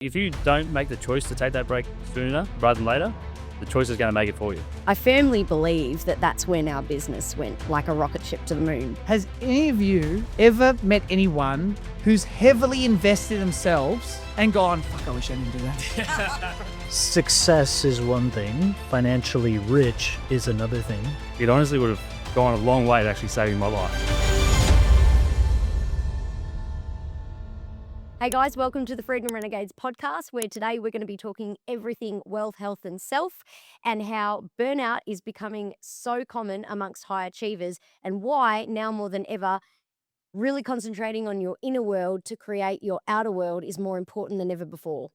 If you don't make the choice to take that break sooner rather than later, the choice is going to make it for you. I firmly believe that that's when our business went like a rocket ship to the moon. Has any of you ever met anyone who's heavily invested themselves and gone, fuck, I wish I didn't do that? Success is one thing, financially rich is another thing. It honestly would have gone a long way to actually saving my life. Hey guys, welcome to the Freedom Renegades podcast, where today we're going to be talking everything wealth, health and self, and how burnout is becoming so common amongst high achievers, and why now more than ever, really concentrating on your inner world to create your outer world is more important than ever before.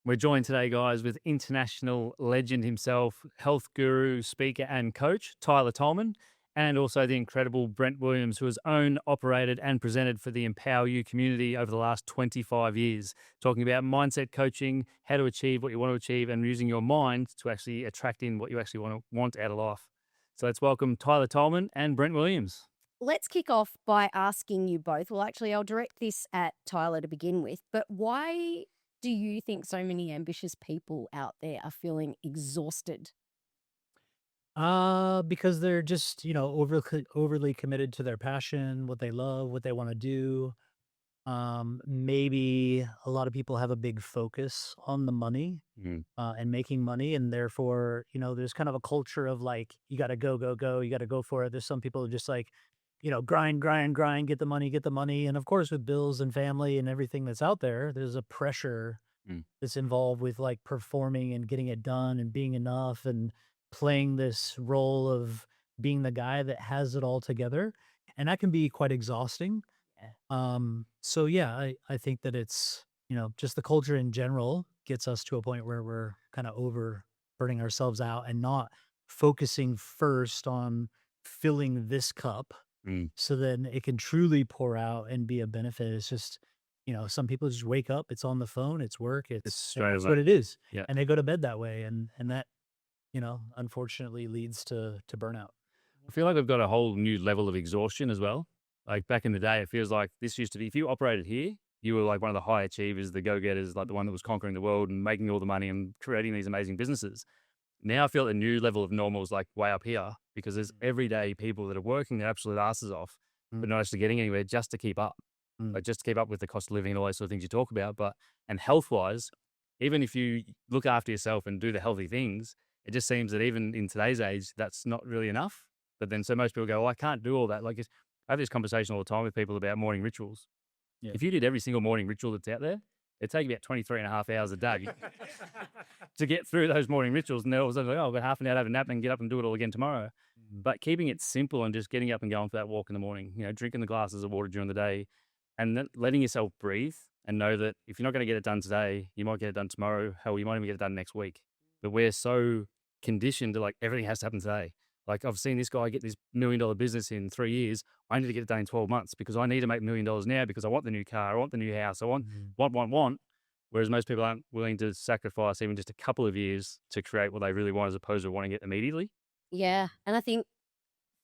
We're joined today, guys, with international legend himself, health guru, speaker and coach, Tyler Tolman, and also the incredible Brent Williams, who has owned, operated and presented for the Empower You community over the last 25 years, talking about mindset coaching, how to achieve what you want to achieve, and using your mind to actually attract in what you actually want out of life. So let's welcome Tyler Tolman and Brent Williams. Let's kick off by asking you both. Well, actually, I'll direct this at Tyler to begin with, but why do you think so many ambitious people out there are feeling exhausted? Because they're just, overly committed to their passion, what they love, what they want to do. Maybe a lot of people have a big focus on the money, and making money. And therefore, there's kind of a culture of like, you got to go, go, go. You got to go for it. There's some people who just like, grind, grind, grind, get the money, get the money. And of course, with bills and family and everything that's out there, there's a pressure that's involved with like performing and getting it done and being enough and playing this role of being the guy that has it all together. And that can be quite exhausting. So yeah, I think that it's, just the culture in general gets us to a point where we're kind of over burning ourselves out and not focusing first on filling this cup so then it can truly pour out and be a benefit. It's just, some people just wake up, it's on the phone, it's work, It's that's what it is. Yeah. And they go to bed that way. And that, unfortunately leads to burnout. I feel like we've got a whole new level of exhaustion as well. Like back in the day, it feels like this used to be, if you operated here, you were like one of the high achievers, the go-getters, like the one that was conquering the world and making all the money and creating these amazing businesses. Now I feel the new level of normal is like way up here because there's everyday people that are working their absolute asses off, but not actually getting anywhere just to keep up. Like just to keep up with the cost of living and all those sort of things you talk about. And health-wise, even if you look after yourself and do the healthy things, it just seems that even in today's age, that's not really enough. But then so most people go, I can't do all that. Like I have this conversation all the time with people about morning rituals. Yeah. If you did every single morning ritual that's out there, it'd take about 23 and a half hours a day to get through those morning rituals. And they're always like, oh, I've got half an hour to have a nap and get up and do it all again tomorrow. But keeping it simple and just getting up and going for that walk in the morning, drinking the glasses of water during the day and then letting yourself breathe and know that if you're not going to get it done today, you might get it done tomorrow. Hell, you might even get it done next week. But we're so conditioned to like everything has to happen today. Like I've seen this guy get this $1 million business in 3 years. I need to get it done in 12 months because I need to make $1 million now because I want the new car, I want the new house, I want. Whereas most people aren't willing to sacrifice even just a couple of years to create what they really want as opposed to wanting it immediately. Yeah. And I think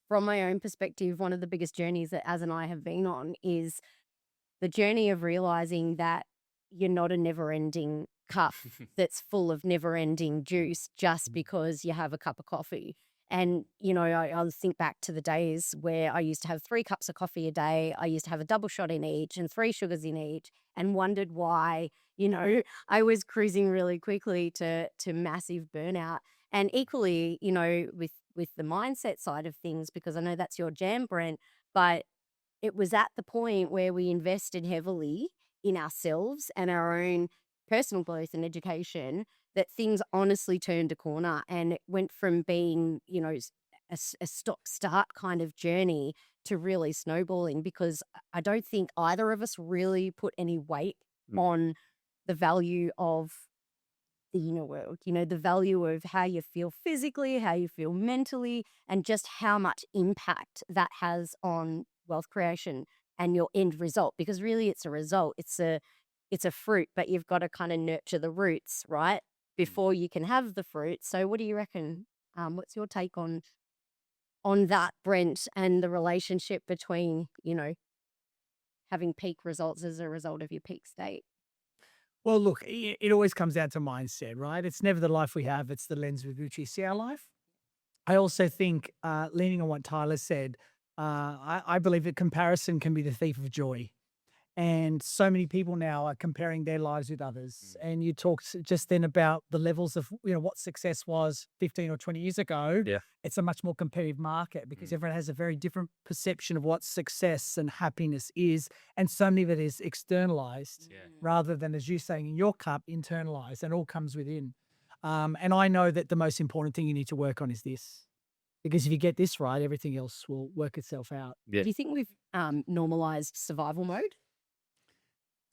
from my own perspective, one of the biggest journeys that Az and I have been on is the journey of realizing that you're not a never-ending cup that's full of never-ending juice just because you have a cup of coffee. And, I think back to the days where I used to have 3 cups of coffee a day. I used to have a double shot in each and 3 sugars in each and wondered why, I was cruising really quickly to massive burnout. And equally, with the mindset side of things, because I know that's your jam, Brent, but it was at the point where we invested heavily in ourselves and our own personal growth and education that things honestly turned a corner, and it went from being, a stop-start kind of journey to really snowballing, because I don't think either of us really put any weight on the value of the inner world, the value of how you feel physically, how you feel mentally, and just how much impact that has on wealth creation and your end result. Because really it's a result. It's a fruit, but you've got to kind of nurture the roots, right? Before you can have the fruit. So what do you reckon? What's your take on that, Brent, and the relationship between, having peak results as a result of your peak state? Well, look, it always comes down to mindset, right? It's never the life we have, it's the lens with which we see our life. I also think, leaning on what Tyler said, I believe that comparison can be the thief of joy. And so many people now are comparing their lives with others. And you talked just then about the levels of, what success was 15 or 20 years ago. Yeah. It's a much more competitive market because everyone has a very different perception of what success and happiness is. And so many of it is externalized rather than, as you saying, in your cup, internalized, and all comes within. And I know that the most important thing you need to work on is this. Because if you get this right, everything else will work itself out. Yeah. Do you think we've normalized survival mode?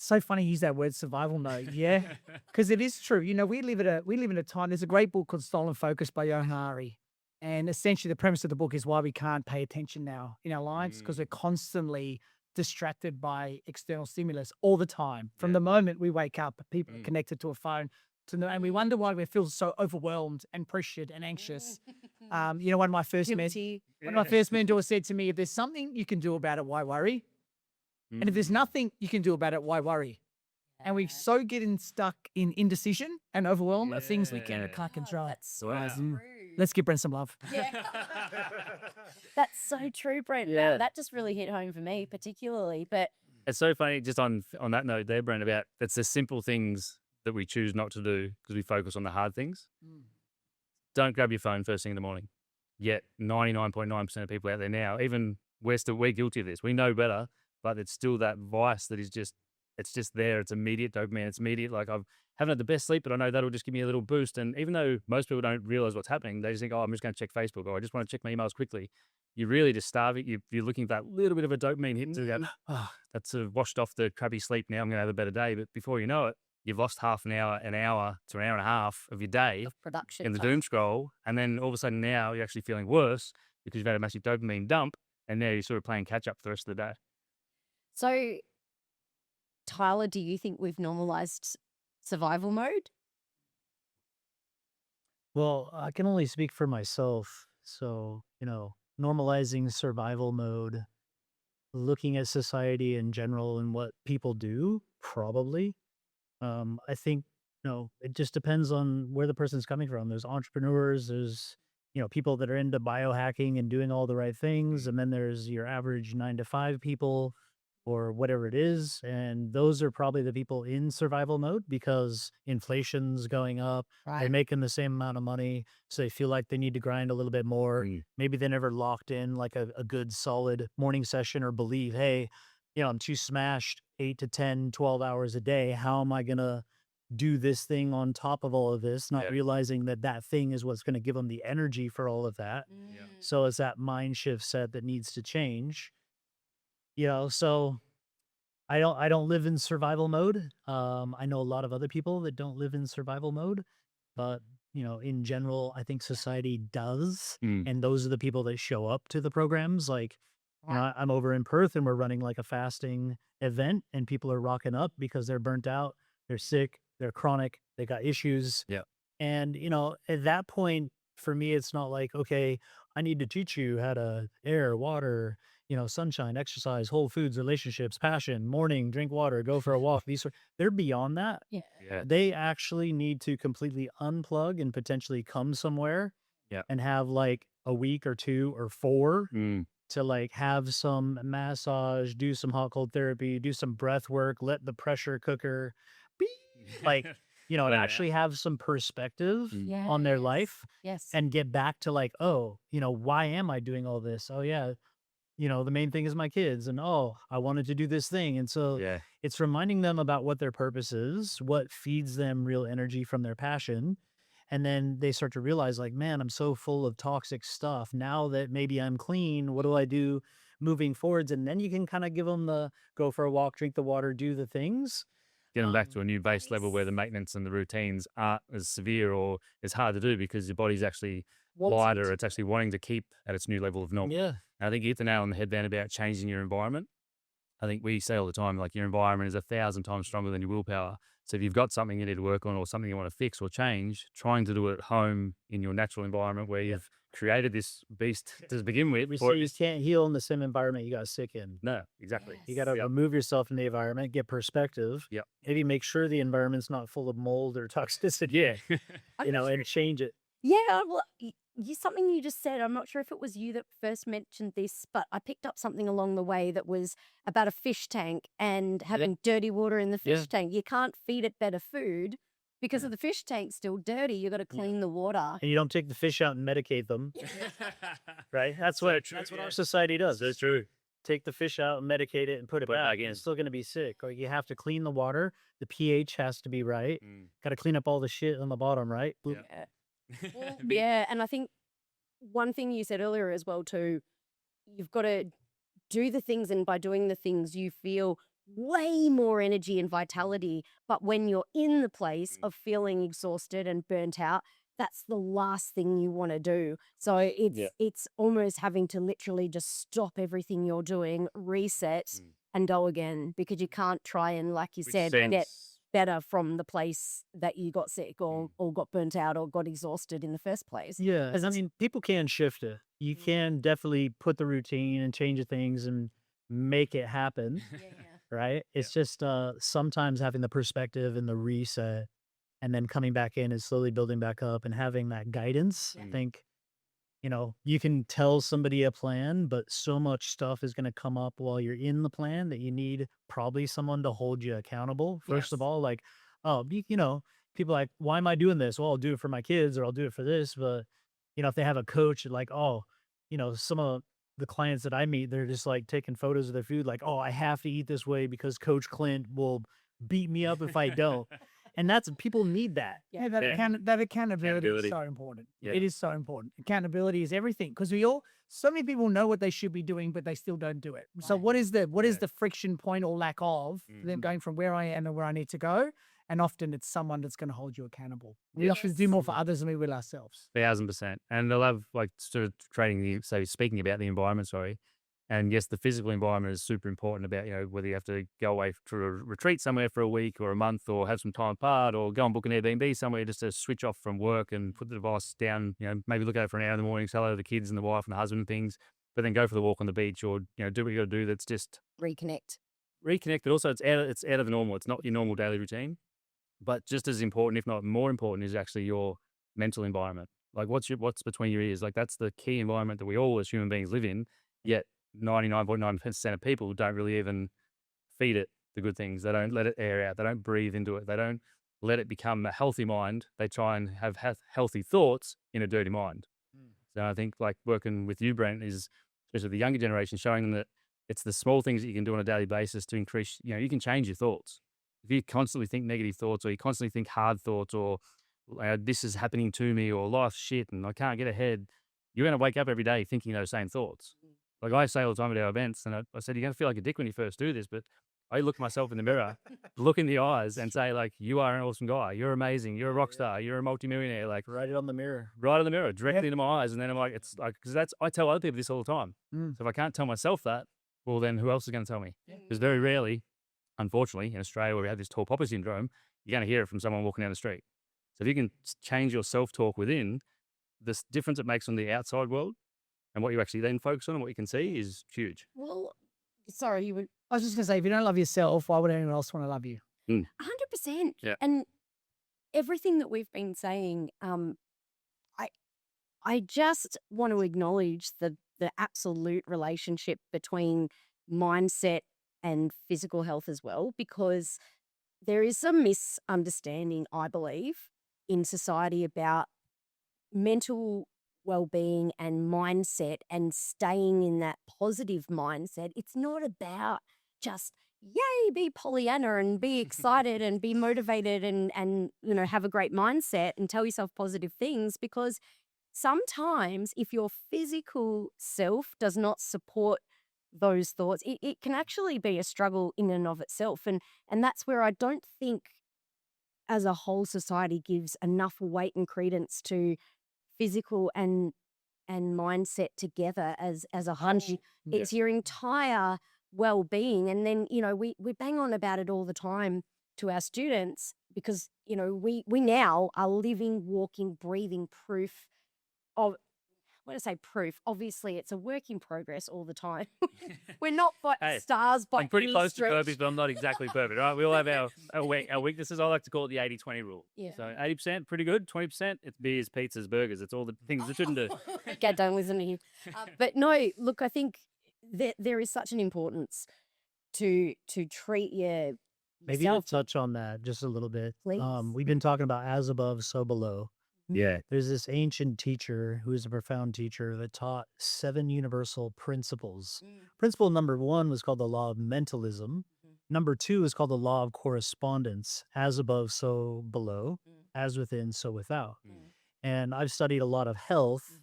So funny you use that word survival mode, yeah, because it is true. We live in a time. There's a great book called Stolen Focus by Johan Hari, and essentially the premise of the book is why we can't pay attention now in our lives because we're constantly distracted by external stimulus all the time. From the moment we wake up, people are connected to a phone, and we wonder why we feel so overwhelmed and pressured and anxious. One of my first mentors said to me, "If there's something you can do about it, why worry? And if there's nothing you can do about it, why worry?" And we so get stuck in indecision and overwhelm of things we can't control. That's so true. Let's give Brent some love. Yeah. That's so true, Brent. Yeah. That just really hit home for me particularly. But It's so funny, just on that note there, Brent, about it's the simple things that we choose not to do because we focus on the hard things. Don't grab your phone first thing in the morning. Yet 99.9% of people out there now, even we're guilty of this. We know better, but it's still that vice that is it's just there. It's immediate dopamine. It's immediate. Like, I haven't had the best sleep, but I know that'll just give me a little boost. And even though most people don't realize what's happening, they just think, oh, I'm just going to check Facebook, or I just want to check my emails quickly. You're really just starving. You're looking for that little bit of a dopamine hit to go, oh, that's sort of washed off the crappy sleep. Now I'm going to have a better day. But before you know it, you've lost half an hour to an hour and a half of your day of production in the time. doom scroll. And then all of a sudden now you're actually feeling worse because you've had a massive dopamine dump. And now you're sort of playing catch up for the rest of the day. So, Tyler, do you think we've normalized survival mode? Well, I can only speak for myself. So, normalizing survival mode, looking at society in general and what people do, probably. I think, it just depends on where the person's coming from. There's entrepreneurs, there's, people that are into biohacking and doing all the right things. And then there's your average 9 to 5 people or whatever it is. And those are probably the people in survival mode because inflation's going up. They're making the same amount of money. So they feel like they need to grind a little bit more. Maybe they never locked in like a good solid morning session or believe, hey, I'm too smashed 8 to 10, 12 hours a day. How am I going to do this thing on top of all of this? Not realizing that thing is what's going to give them the energy for all of that. So it's that mind shift set that needs to change. So I don't live in survival mode. I know a lot of other people that don't live in survival mode, but in general, I think society does. And those are the people that show up to the programs. Like, I'm over in Perth and we're running like a fasting event and people are rocking up because they're burnt out, they're sick, they're chronic, they got issues. Yeah. And, at that point, for me, it's not like, okay, I need to teach you how to air, water, sunshine, exercise, whole foods, relationships, passion, morning, drink water, go for a walk. They're beyond that. Yeah. They actually need to completely unplug and potentially come somewhere and have like a week or 2 or 4 to like have some massage, do some hot cold therapy, do some breath work, let the pressure cooker beep, like, and actually have some perspective on their life and get back to like, oh, why am I doing all this? Oh yeah. The main thing is my kids and, oh, I wanted to do this thing. And so it's reminding them about what their purpose is, what feeds them real energy from their passion. And then they start to realize like, man, I'm so full of toxic stuff. Now that maybe I'm clean, what do I do moving forwards? And then you can kind of give them the go for a walk, drink the water, do the things. Get them back to a new base level where the maintenance and the routines aren't as severe or as hard to do because your body's actually lighter. It's actually wanting to keep at its new level of normal. Yeah. And I think you hit the nail on the head then about changing your environment. I think we say all the time, like your environment is 1,000 times stronger than your willpower. So if you've got something you need to work on or something you want to fix or change, trying to do it at home in your natural environment where you've created this beast to begin with. We say you can't heal in the same environment you got sick in. No, exactly. You got to Yep. remove yourself from the environment, get perspective. Yep. Maybe make sure the environment's not full of mold or toxicity. Yeah. And change it. Yeah, well, something you just said, I'm not sure if it was you that first mentioned this, but I picked up something along the way that was about a fish tank and having dirty water in the fish Yeah. tank. You can't feed it better food because of the fish tank's still dirty. You got to clean the water. And you don't take the fish out and medicate them, right? That's what our society does. So true. Take the fish out and medicate it and put it back in. It's still going to be sick. Or you have to clean the water. The pH has to be right. Got to clean up all the shit on the bottom, right? Boop. Yeah. Well, yeah, and I think one thing you said earlier as well too, you've got to do the things, and by doing the things you feel way more energy and vitality. But when you're in the place of feeling exhausted and burnt out, that's the last thing you want to do. So it's almost having to literally just stop everything you're doing, reset and go again, because you can't try and, like you said, get better from the place that you got sick or got burnt out or got exhausted in the first place. Yeah, and I mean, people can shift it. You can definitely put the routine and change the things and make it happen, right? It's just sometimes having the perspective and the reset and then coming back in and slowly building back up and having that guidance. I think, you can tell somebody a plan, but so much stuff is going to come up while you're in the plan that you need probably someone to hold you accountable. First of all, like, people are like, why am I doing this? Well, I'll do it for my kids or I'll do it for this. But, if they have a coach, like, some of the clients that I meet, they're just like taking photos of their food, like, oh, I have to eat this way because Coach Clint will beat me up if I don't. And people need that. Yeah, that accountability is so important. Yeah. It is so important. Accountability is everything, because so many people know what they should be doing, but they still don't do it. So what is the friction point or lack of them going from where I am to where I need to go? And often it's someone that's going to hold you accountable. We often do more for others than we will ourselves. 1000%. And I love sort of speaking about the environment, And yes, the physical environment is super important about, whether you have to go away to a retreat somewhere for a week or a month or have some time apart or go and book an Airbnb somewhere just to switch off from work and put the device down, maybe look at it for an hour in the morning, say hello to the kids and the wife and the husband and things, but then go for the walk on the beach or, do what you got to do that's just Reconnect, but also it's out of the normal. It's not your normal daily routine. But just as important, if not more important, is actually your mental environment. Like what's between your ears. Like that's the key environment that we all as human beings live in, yet 99.9% of people don't really even feed it the good things. They don't let it air out. They don't breathe into it. They don't let it become a healthy mind. They try and have healthy thoughts in a dirty mind. So I think like working with you, Brent, is especially the younger generation, showing them that it's the small things that you can do on a daily basis to increase, you can change your thoughts. If you constantly think negative thoughts or you constantly think hard thoughts or this is happening to me or life's shit and I can't get ahead, you're going to wake up every day thinking those same thoughts. Like I say all the time at our events, and I said, you're going to feel like a dick when you first do this, but I look myself in the mirror, look in the eyes and say like, you are an awesome guy. You're amazing. You're a rock star. You're a multimillionaire. Like Write it on the mirror. Directly into my eyes. And then I'm like, it's like, because I tell other people this all the time. So if I can't tell myself that, well, then who else is going to tell me? Because very rarely, unfortunately, in Australia where we have this tall poppy syndrome, you're going to hear it from someone walking down the street. So if you can change your self-talk within, this difference it makes on the outside world and what you actually then focus on and what you can see is huge. Well, sorry, you were I was just going to say, if you don't love yourself, why would anyone else want to love you? 100%. Yeah. And everything that we've been saying, I just want to acknowledge the absolute relationship between mindset and physical health as well, because there is some misunderstanding, I believe, in society about mental well-being and mindset and staying in that positive mindset. It's not about just be Pollyanna and be excited and be motivated and have a great mindset and tell yourself positive things, because sometimes if your physical self does not support those thoughts, it can actually be a struggle in and of itself. And that's where I don't think as a whole society gives enough weight and credence to physical and mindset together as a whole. It's your entire well-being. And then, we bang on about it all the time to our students, because, we now are living, walking, breathing proof of, when I say proof, obviously it's a work in progress all the time. We're not Hey, stars by I'm pretty any close to stretch. perfect, but I'm not exactly perfect, right? We all have our weaknesses. I like to call it the 80-20 rule. Yeah. So 80%, pretty good. 20%, it's beers, pizzas, burgers. It's all the things that shouldn't do. Okay, don't listen to him. But no, look, I think there is such an importance to treat Maybe to yourself, touch on that just a little bit. please. We've been talking about as above, so below. Yeah. There's this ancient teacher who is a profound teacher that taught 7 universal principles. Principle number 1 was called the law of mentalism. Number 2 is called the law of correspondence. As above, so below. As within, so without. And I've studied a lot of health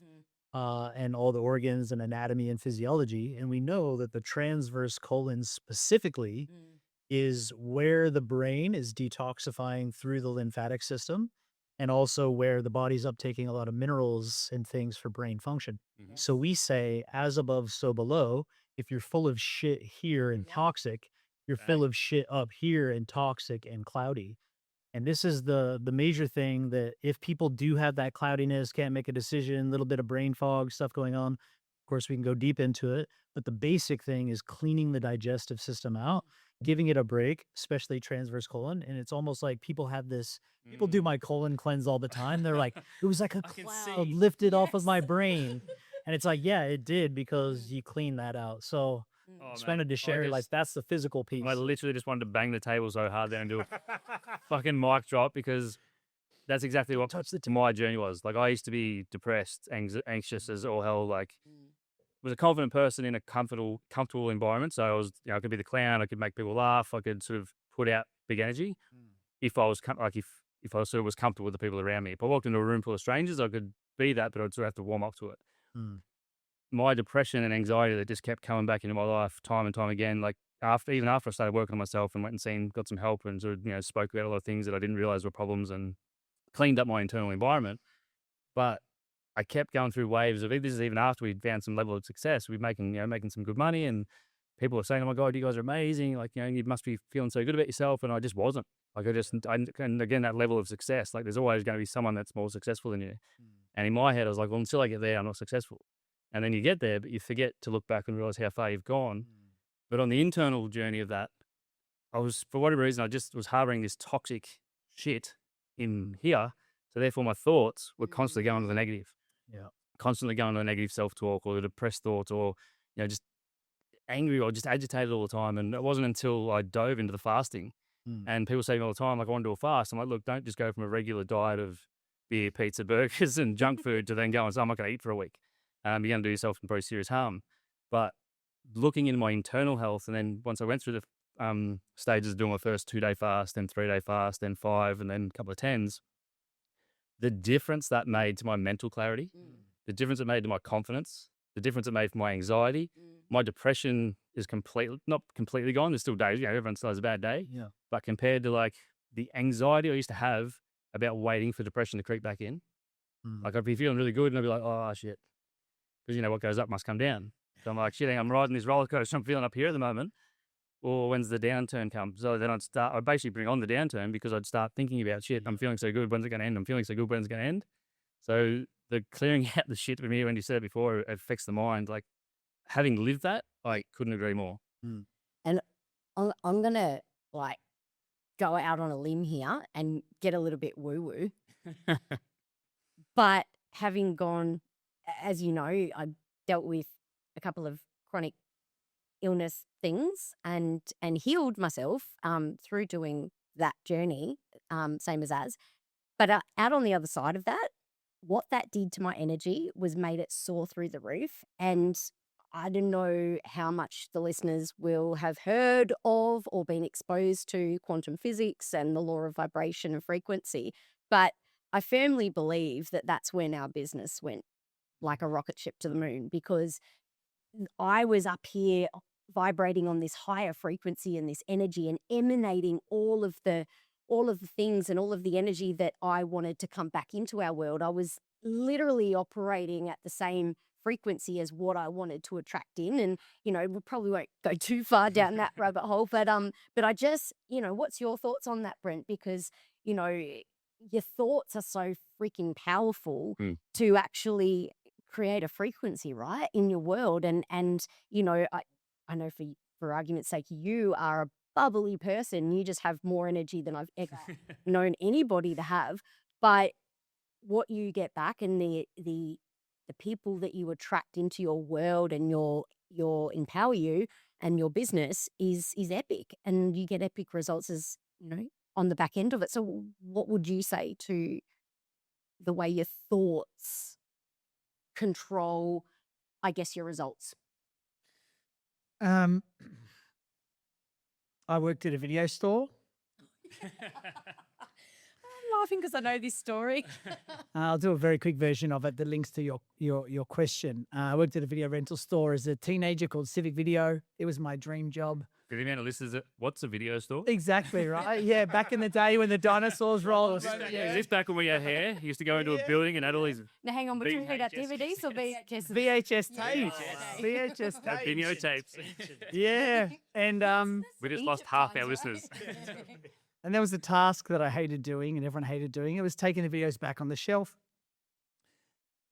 and all the organs and anatomy and physiology. And we know that the transverse colon specifically is where the brain is detoxifying through the lymphatic system, and also where the body's uptaking a lot of minerals and things for brain function. So we say, as above, so below. If you're full of shit here and toxic, you're full of shit up here and toxic and cloudy. And this is the major thing, that if people do have that cloudiness, can't make a decision, little bit of brain fog, stuff going on, of course, we can go deep into it. But the basic thing is cleaning the digestive system out, giving it a break, especially transverse colon. And it's almost like people have this, people do my colon cleanse all the time. They're like, it was like a cloud lifted off of my brain. And it's like, yeah, it did, because you cleaned that out. So just wanted to share, like, that's the physical piece. I literally just wanted to bang the table so hard there and do a fucking mic drop, because that's exactly what my journey was. Like, I used to be depressed, anxious as all hell. Like, was a confident person in a comfortable environment. So I was, I could be the clown. I could make people laugh. I could sort of put out big energy if I was if I sort of was comfortable with the people around me. If I walked into a room full of strangers, I could be that, but I'd sort of have to warm up to it. My depression and anxiety that just kept coming back into my life time and time again. Like, even after I started working on myself and went and got some help and sort of, spoke about a lot of things that I didn't realize were problems and cleaned up my internal environment. But I kept going through waves of, this is even after we'd found some level of success. We're making some good money, and people were saying, "Oh my God, you guys are amazing. Like, you must be feeling so good about yourself." And I just wasn't. Like, and again, that level of success, like, there's always going to be someone that's more successful than you. And in my head, I was like, well, until I get there, I'm not successful. And then you get there, but you forget to look back and realize how far you've gone. But on the internal journey of that, I was, for whatever reason, I just was harboring this toxic shit in here. So therefore, my thoughts were constantly going to the negative. Yeah. Constantly going to a negative self-talk or the depressed thoughts, or, just angry or just agitated all the time. And it wasn't until I dove into the fasting, and people say to me all the time, like, I want to do a fast. I'm like, look, don't just go from a regular diet of beer, pizza, burgers and junk food to then go and say, I'm not going to eat for a week. You're going to do yourself some pretty serious harm. But looking into my internal health, and then once I went through the stages of doing my first 2-day fast, then 3-day fast, then 5, and then a couple of 10s, the difference that made to my mental clarity, the difference it made to my confidence, the difference it made for my anxiety, my depression is not completely gone. There's still days, everyone still has a bad day. Yeah. But compared to, like, the anxiety I used to have about waiting for depression to creep back in, like, I'd be feeling really good and I'd be like, oh shit. Because what goes up must come down. So I'm like, shit, I'm riding this roller coaster. I'm feeling up here at the moment. Or when's the downturn come? So then I'd basically bring on the downturn, because I'd start thinking about, shit, I'm feeling so good. When's it going to end? I'm feeling so good. When's it going to end? So the clearing out the shit with me, when you said it before, it affects the mind. Like, having lived that, I couldn't agree more. And I'm going to, like, go out on a limb here and get a little bit woo-woo. But having gone, as you know, I dealt with a couple of chronic illness things and healed myself through doing that journey, same as. But out on the other side of that, what that did to my energy was made it soar through the roof. And I don't know how much the listeners will have heard of or been exposed to quantum physics and the law of vibration and frequency, but I firmly believe that that's when our business went like a rocket ship to the moon, because I was up here vibrating on this higher frequency and this energy and emanating all of the things and all of the energy that I wanted to come back into our world. I was literally operating at the same frequency as what I wanted to attract in. And, we probably won't go too far down that rabbit hole, but I just, what's your thoughts on that, Brent? Because, your thoughts are so freaking powerful to actually create a frequency, right, in your world. And I know for argument's sake, you are a bubbly person. You just have more energy than I've ever known anybody to have. But what you get back and the people that you attract into your world and your empower you and your business is epic, and you get epic results as on the back end of it. So what would you say to the way your thoughts control, I guess, your results? I worked at a video store. I'm laughing because I know this story. I'll do a very quick version of it that links to your question. I worked at a video rental store as a teenager called Civic Video. It was my dream job. For the amount of listeners, what's a video store? Exactly, right? Yeah, back in the day when the dinosaurs rolled. Is this back when we had hair? You used to go into a building and had all these Now hang on, but you heard DVDs or VHS? VHS tapes. VHS tapes. video tapes. Yeah, and We just lost half our listeners. and there was a task that I hated doing and everyone hated doing. It was taking the videos back on the shelf.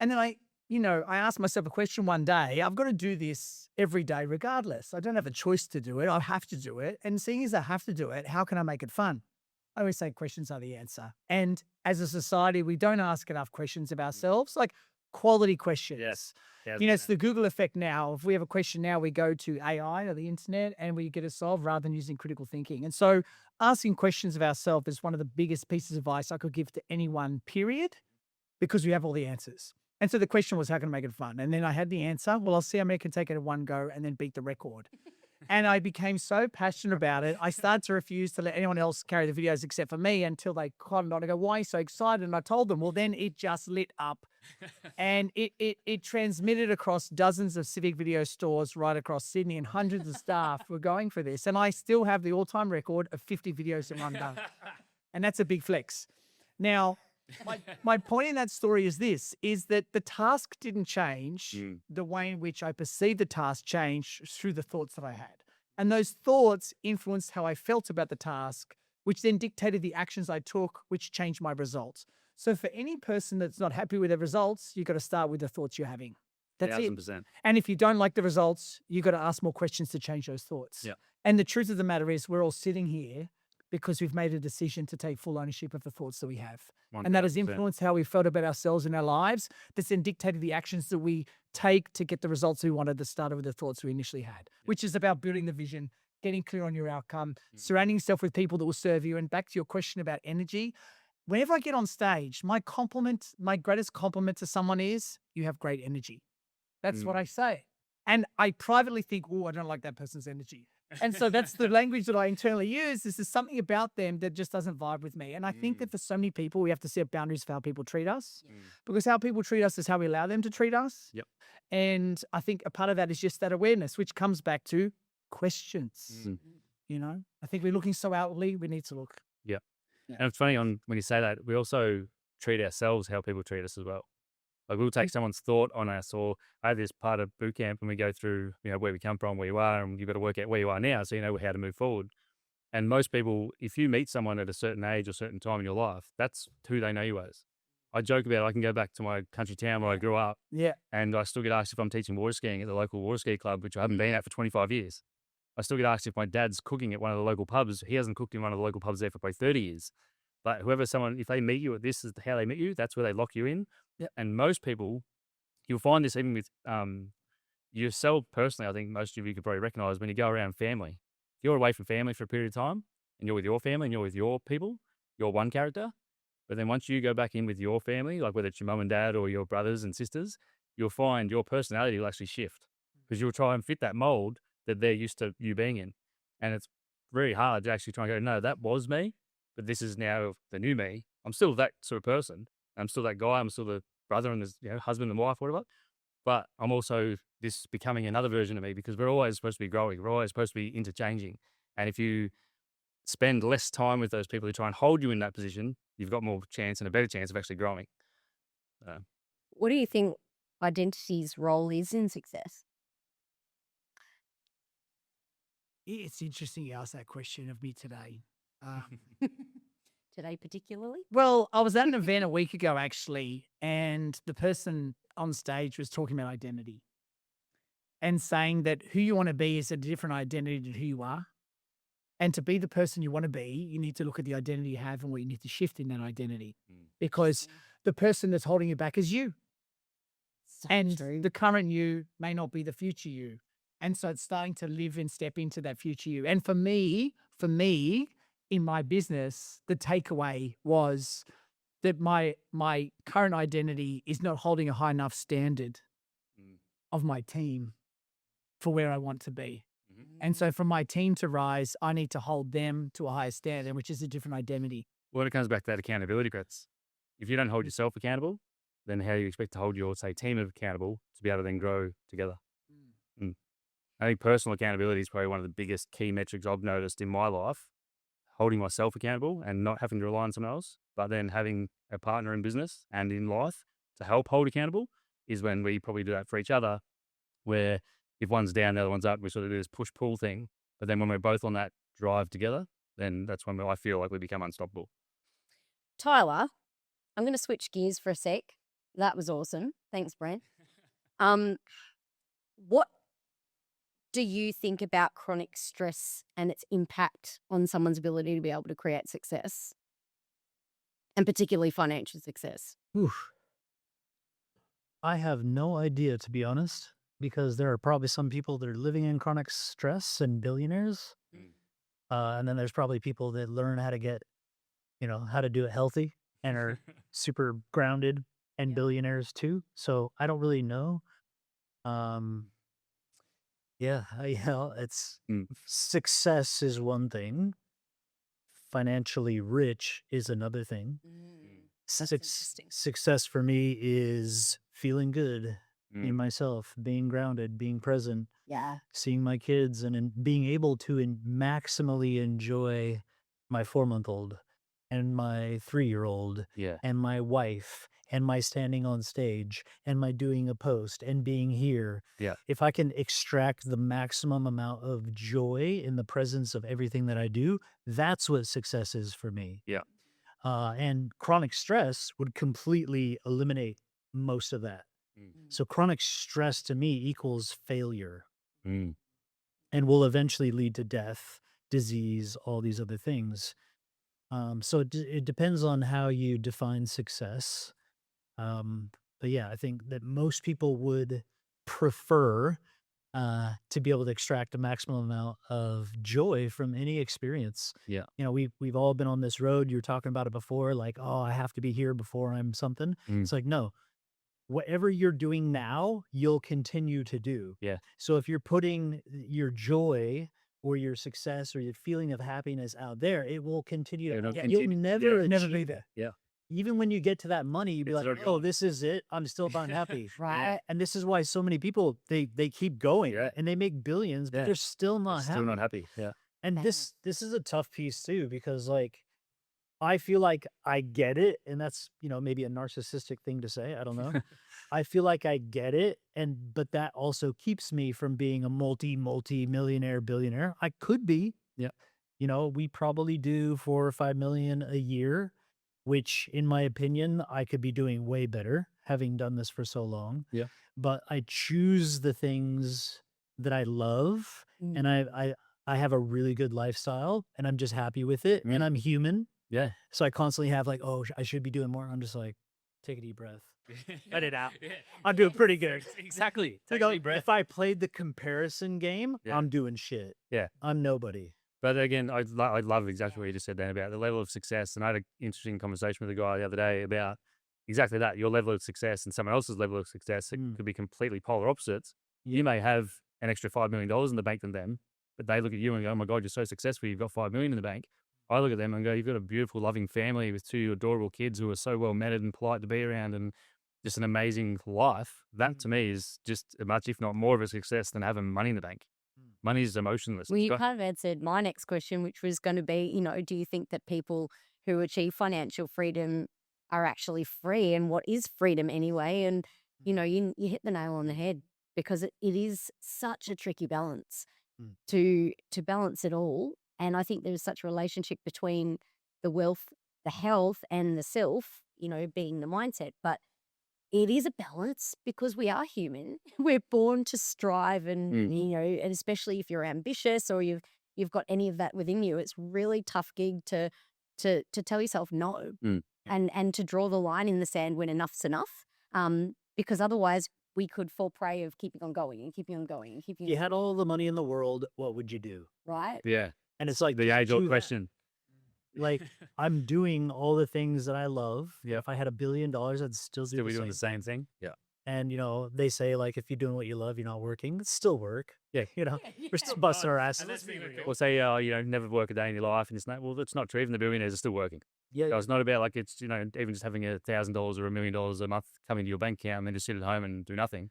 And then I asked myself a question one day. I've got to do this every day regardless. I don't have a choice to do it. I have to do it. And seeing as I have to do it, how can I make it fun? I always say questions are the answer. And as a society, we don't ask enough questions of ourselves, like quality questions. Yes. It's the Google effect now. If we have a question now, we go to AI or the internet and we get it solved rather than using critical thinking. And so asking questions of ourselves is one of the biggest pieces of advice I could give to anyone, period, because we have all the answers. And so the question was, how can I make it fun? And then I had the answer. Well, I'll see how many can take it in one go and then beat the record. And I became so passionate about it. I started to refuse to let anyone else carry the videos except for me until they cottoned on. I go, why are you so excited? And I told them, well, then it just lit up. And it transmitted across dozens of Civic Video stores right across Sydney, and hundreds of staff were going for this. And I still have the all-time record of 50 videos in one go. And that's a big flex. Now, my point in that story is that the task didn't change. The way in which I perceived the task changed through the thoughts that I had. And those thoughts influenced how I felt about the task, which then dictated the actions I took, which changed my results. So for any person that's not happy with their results, you've got to start with the thoughts you're having. That's it. 1,000%. And if you don't like the results, you've got to ask more questions to change those thoughts. Yeah. And the truth of the matter is we're all sitting here because we've made a decision to take full ownership of the thoughts that we have. 1,000%. And that has influenced how we felt about ourselves in our lives. That's then dictated the actions that we take to get the results we wanted that started with the thoughts we initially had, which is about building the vision, getting clear on your outcome, surrounding yourself with people that will serve you. And back to your question about energy, whenever I get on stage, my greatest compliment to someone is, you have great energy. That's what I say. And I privately think, oh, I don't like that person's energy. And so that's the language that I internally use. Is there's something about them that just doesn't vibe with me. And I think that for so many people, we have to set boundaries for how people treat us, because how people treat us is how we allow them to treat us. Yep. And I think a part of that is just that awareness, which comes back to questions. I think we're looking so outwardly, we need to look. Yeah. And it's funny when you say that, we also treat ourselves how people treat us as well. Like we'll take someone's thought on us, or I have this part of boot camp and we go through, where we come from, where you are, and you've got to work out where you are now so you know how to move forward. And most people, if you meet someone at a certain age or certain time in your life, that's who they know you as. I joke about it. I can go back to my country town where I grew up, and I still get asked if I'm teaching water skiing at the local water ski club, which I haven't been at for 25 years. I still get asked if my dad's cooking at one of the local pubs. He hasn't cooked in one of the local pubs there for probably 30 years. But if they meet you at this is how they meet you, that's where they lock you in. Yep. And most people, you'll find this even with yourself personally. I think most of you could probably recognize when you go around family. If you're away from family for a period of time and you're with your family and you're with your people, you're one character. But then once you go back in with your family, like whether it's your mum and dad or your brothers and sisters, you'll find your personality will actually shift because you'll try and fit that mold that they're used to you being in. And it's very hard to actually try and go, no, that was me, but this is now the new me. I'm still that sort of person. I'm still that guy. I'm still the brother and the husband and wife, whatever. But I'm also this becoming another version of me because we're always supposed to be growing. We're always supposed to be interchanging. And if you spend less time with those people who try and hold you in that position, you've got more chance and a better chance of actually growing. What do you think identity's role is in success? It's interesting you asked that question of me today. Today particularly? Well, I was at an event a week ago, actually, and the person on stage was talking about identity and saying that who you want to be is a different identity to who you are. And to be the person you want to be, you need to look at the identity you have and what you need to shift in that identity. Because the person that's holding you back is you. So And true. the current you may not be the future you. And so it's starting to live and step into that future you. And for me, in my business, the takeaway was that my current identity is not holding a high enough standard of my team for where I want to be. And so for my team to rise, I need to hold them to a higher standard, which is a different identity. Well, it comes back to that accountability, Chris. If you don't hold yourself accountable, then how do you expect to hold your, say, team accountable to be able to then grow together? I think personal accountability is probably one of the biggest key metrics I've noticed in my life. Holding myself accountable and not having to rely on someone else, but then having a partner in business and in life to help hold accountable is when we probably do that for each other, where if one's down, the other one's up, we sort of do this push-pull thing. But then when we're both on that drive together, then that's when I feel like we become unstoppable. Tyler, I'm going to switch gears for a sec. That was awesome. Thanks, Brent. What do you think about chronic stress and its impact on someone's ability to be able to create success, and particularly financial success? Oof. I have no idea, to be honest, because there are probably some people that are living in chronic stress and billionaires. And then there's probably people that learn how to get, how to do it healthy and are super grounded and billionaires too. So I don't really know. It's success is one thing. Financially rich is another thing. That's interesting. Success for me is feeling good in myself, being grounded, being present, Yeah. seeing my kids, and being able to maximally enjoy my 4-month-old and my 3-year-old Yeah. and my wife and my standing on stage and my doing a post and being here. Yeah. If I can extract the maximum amount of joy in the presence of everything that I do, that's what success is for me. Yeah. And chronic stress would completely eliminate most of that. So chronic stress to me equals failure and will eventually lead to death, disease, all these other things. So it depends on how you define success. But yeah, I think that most people would prefer to be able to extract a maximum amount of joy from any experience. Yeah. We've all been on this road. You were talking about it before, like, oh, I have to be here before I'm something. It's like, no, whatever you're doing now, you'll continue to do. Yeah. So if you're putting your joy or your success or your feeling of happiness out there, it will continue. It'll You'll continue. never Never be achieve there. Yeah. even when you get to that money, you'd be It's like, not oh, gone. this is it. I'm still not happy. Right. And this is why so many people, they keep going Yeah. and they make billions, but Yeah. they're still not Still happy. not happy. Yeah. And Yeah. this is a tough piece too, because like, I feel like I get it. And that's, maybe a narcissistic thing to say. I don't know. I feel like I get it. But that also keeps me from being a multi-millionaire, billionaire. I could be. Yeah. We probably do 4 or 5 million a year, which in my opinion, I could be doing way better having done this for so long. Yeah. But I choose the things that I love, and I have a really good lifestyle, and I'm just happy with it, and I'm human. Yeah. So I constantly have like, oh, I should be doing more. I'm just like, take a deep breath. Let it out. I'm doing pretty good. Exactly. You know, if I played the comparison game, Yeah. I'm doing shit. Yeah. I'm nobody. But again, I love exactly what you just said then about the level of success. And I had an interesting conversation with a guy the other day about exactly that. Your level of success and someone else's level of success it could be completely polar opposites. You may have an extra $5 million in the bank than them, but they look at you and go, oh my God, you're so successful. You've got $5 million in the bank. I look at them and go, you've got a beautiful, loving family with 2 adorable kids who are so well mannered and polite to be around and just an amazing life. That to me is just as much, if not more of a success than having money in the bank. Money is emotionless. Well, It's you got- kind of answered my next question, which was going to be, do you think that people who achieve financial freedom are actually free? And what is freedom anyway? And you hit the nail on the head, because it is such a tricky balance Mm. to balance it all. And I think there's such a relationship between the wealth, the health, and the self, being the mindset. But it is a balance, because we are human. We're born to strive, and and especially if you're ambitious or you've got any of that within you, it's really tough gig to tell yourself no, and to draw the line in the sand when enough's enough. Because otherwise we could fall prey of keeping on going and keeping on going and keeping If you on, had all the money in the world, what would you do? right? Yeah. And it's like The just age-old do that. question. Like, I'm doing all the things that I love. Yeah. If I had $1 billion, I'd still do Still the be doing same the same thing. Yeah. And, they say, like, if you're doing what you love, you're not working. It's still work. Yeah. We're still busting our asses. Or say, never work a day in your life, and it's not. Well, that's not true. Even the billionaires are still working. Yeah. So it's not about like it's even just having $1,000 or $1 million a month come into your bank account and then just sit at home and do nothing.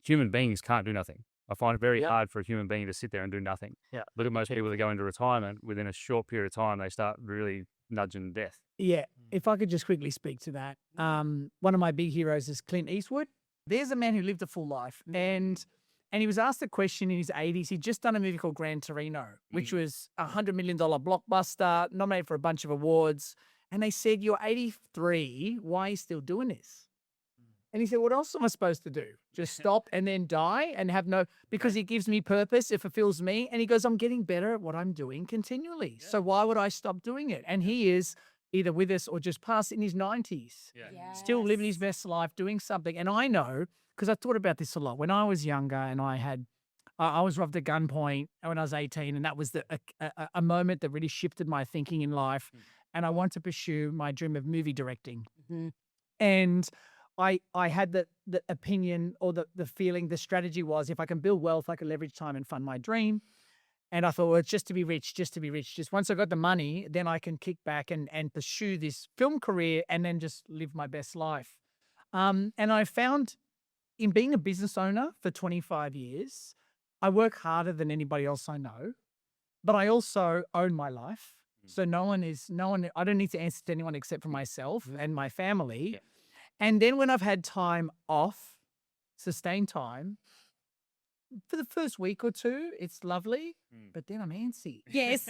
Human beings can't do nothing. I find it very hard for a human being to sit there and do nothing. Yeah. Look at most people that go into retirement. Within a short period of time, they start really nudging death. Yeah, if I could just quickly speak to that. One of my big heroes is Clint Eastwood. There's a man who lived a full life, and he was asked a question in his 80s. He'd just done a movie called Gran Torino, which was a $100 million blockbuster, nominated for a bunch of awards. And they said, "You're 83. Why are you still doing this?" And he said, "What else am I supposed to do? Just stop and then die and have no, because it gives me purpose, it fulfills me." And he goes, "I'm getting better at what I'm doing continually. So why would I stop doing it?" And he is either with us or just past in his 90s, still living his best life, doing something. And I know, because I thought about this a lot, when I was younger and I was robbed at gunpoint when I was 18, and that was a moment that really shifted my thinking in life. And I wanted to pursue my dream of movie directing. And I had the opinion or the feeling, the strategy was, if I can build wealth, I can leverage time and fund my dream. And I thought, well, it's just to be rich, just to be rich. Just once I got the money, then I can kick back and pursue this film career and then just live my best life. And I found in being a business owner for 25 years, I work harder than anybody else I know, but I also own my life. So I don't need to answer to anyone except for myself and my family. Yeah. And then when I've had time off, sustained time, for the first week or two, it's lovely, but then I'm antsy. Yes.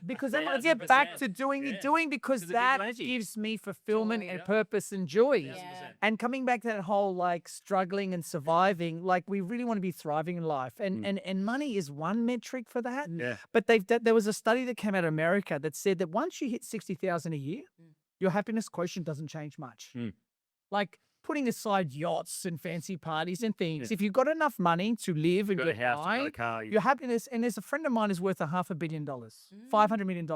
Because then I get back to doing because that gives me fulfillment and purpose and joy. And coming back to that whole like struggling and surviving, like we really want to be thriving in life. And money is one metric for that. Yeah. But there was a study that came out of America that said that once you hit 60,000 a year, your happiness quotient doesn't change much. Like putting aside yachts and fancy parties and things, if you've got enough money to live and Got a get house, by, got a car. your happiness, and there's a friend of mine who's worth $500 million, $500 million,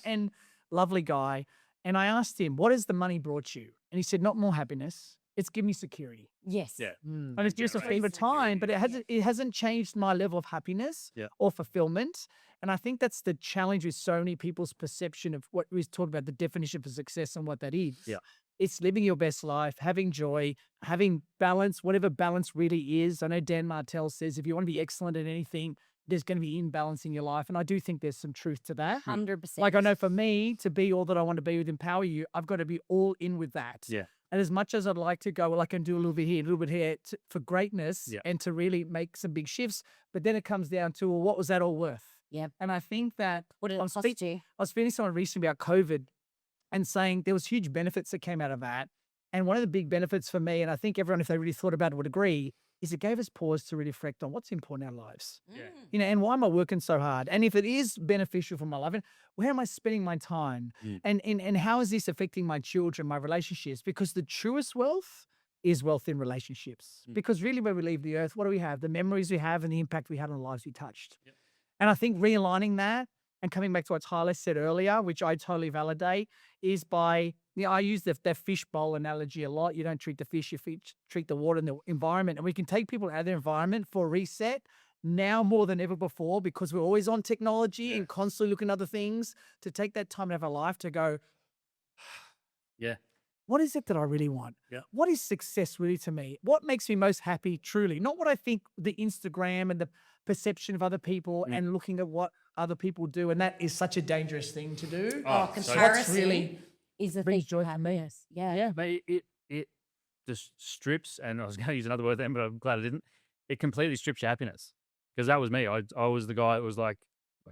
and lovely guy. And I asked him, "What has the money brought you?" And he said, "Not more happiness. It's given me security." Yes. Yeah. And it's just a favorite time, but it hasn't changed my level of happiness or fulfillment. And I think that's the challenge with so many people's perception of what we talk about, the definition for success and what that is. Yeah. It's living your best life, having joy, having balance, whatever balance really is. I know Dan Martell says if you want to be excellent at anything, there's going to be imbalance in your life. And I do think there's some truth to that. 100%. Like I know for me to be all that I want to be with Empower You, I've got to be all in with that. Yeah. And as much as I'd like to go, well, I can do a little bit here, a little bit here for greatness and to really make some big shifts. But then it comes down to, well, what was that all worth? Yeah. And I think that What did it cost you? I was speaking to someone recently about COVID and saying there was huge benefits that came out of that. And one of the big benefits for me, and I think everyone, if they really thought about it, would agree, is it gave us pause to really reflect on what's important in our lives. Yeah. And why am I working so hard? And if it is beneficial for my life, and where am I spending my time? And how is this affecting my children, my relationships? Because the truest wealth is wealth in relationships. Because really when we leave the earth, what do we have? The memories we have and the impact we had on the lives we touched. Yep. And I think realigning that and coming back to what Tyler said earlier, which I totally validate, is by, I use that fish bowl analogy a lot. You don't treat the fish, you treat the water and the environment. And we can take people out of their environment for a reset now more than ever before, because we're always on technology and constantly looking at other things, to take that time out of our life to go, what is it that I really want? Yeah. What is success really to me? What makes me most happy truly? Not what I think the Instagram and the perception of other people and looking at what other people do. And that is such a dangerous thing to do. Oh, comparison really is the brings thief joy of for me. happiness. Yeah. Yeah, but it just strips, and I was going to use another word then, but I'm glad I didn't. It completely strips your happiness, because that was me. I was the guy that was like,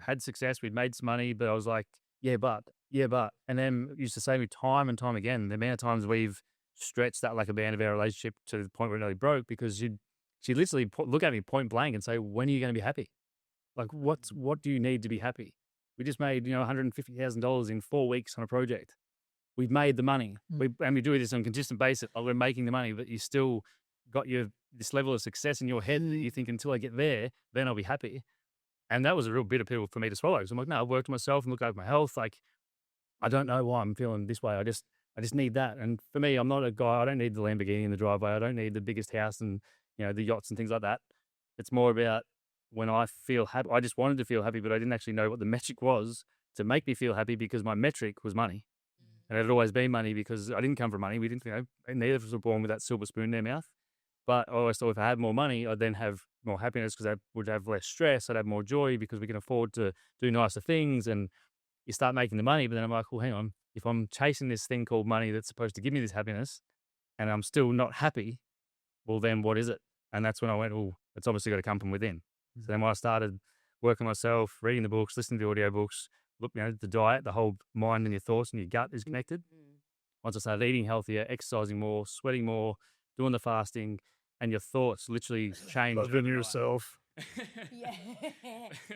had success, we'd made some money, but I was like, yeah, but. And then it used to say to me time and time again, the amount of times we've stretched that like a band of our relationship to the point where it nearly broke, because she'd literally look at me point blank and say, when are you going to be happy? Like, what do you need to be happy? We just made, $150,000 in 4 weeks on a project. We've made the money. And we do this on a consistent basis. Like, we're making the money, but you still got this level of success in your head that you think, until I get there, then I'll be happy. And that was a real bitter pill for me to swallow. So I'm like, no, I've worked on myself and looked over my health. Like, I don't know why I'm feeling this way. I just need that. And for me, I'm not a guy, I don't need the Lamborghini in the driveway. I don't need the biggest house and, the yachts and things like that. It's more about when I feel happy. I just wanted to feel happy, but I didn't actually know what the metric was to make me feel happy, because my metric was money. And it had always been money, because I didn't come from money. We didn't, neither of us were born with that silver spoon in their mouth. But I always thought if I had more money, I'd then have more happiness, because I would have less stress. I'd have more joy, because we can afford to do nicer things. And you start making the money, but then I'm like, well, hang on. If I'm chasing this thing called money that's supposed to give me this happiness, and I'm still not happy, well, then what is it? And that's when I went, oh, it's obviously got to come from within. So then when I started working myself, reading the books, listening to the audiobooks, look, the diet, the whole mind and your thoughts and your gut is connected. Once I started eating healthier, exercising more, sweating more, doing the fasting, and your thoughts literally change. Loving yourself. Yeah.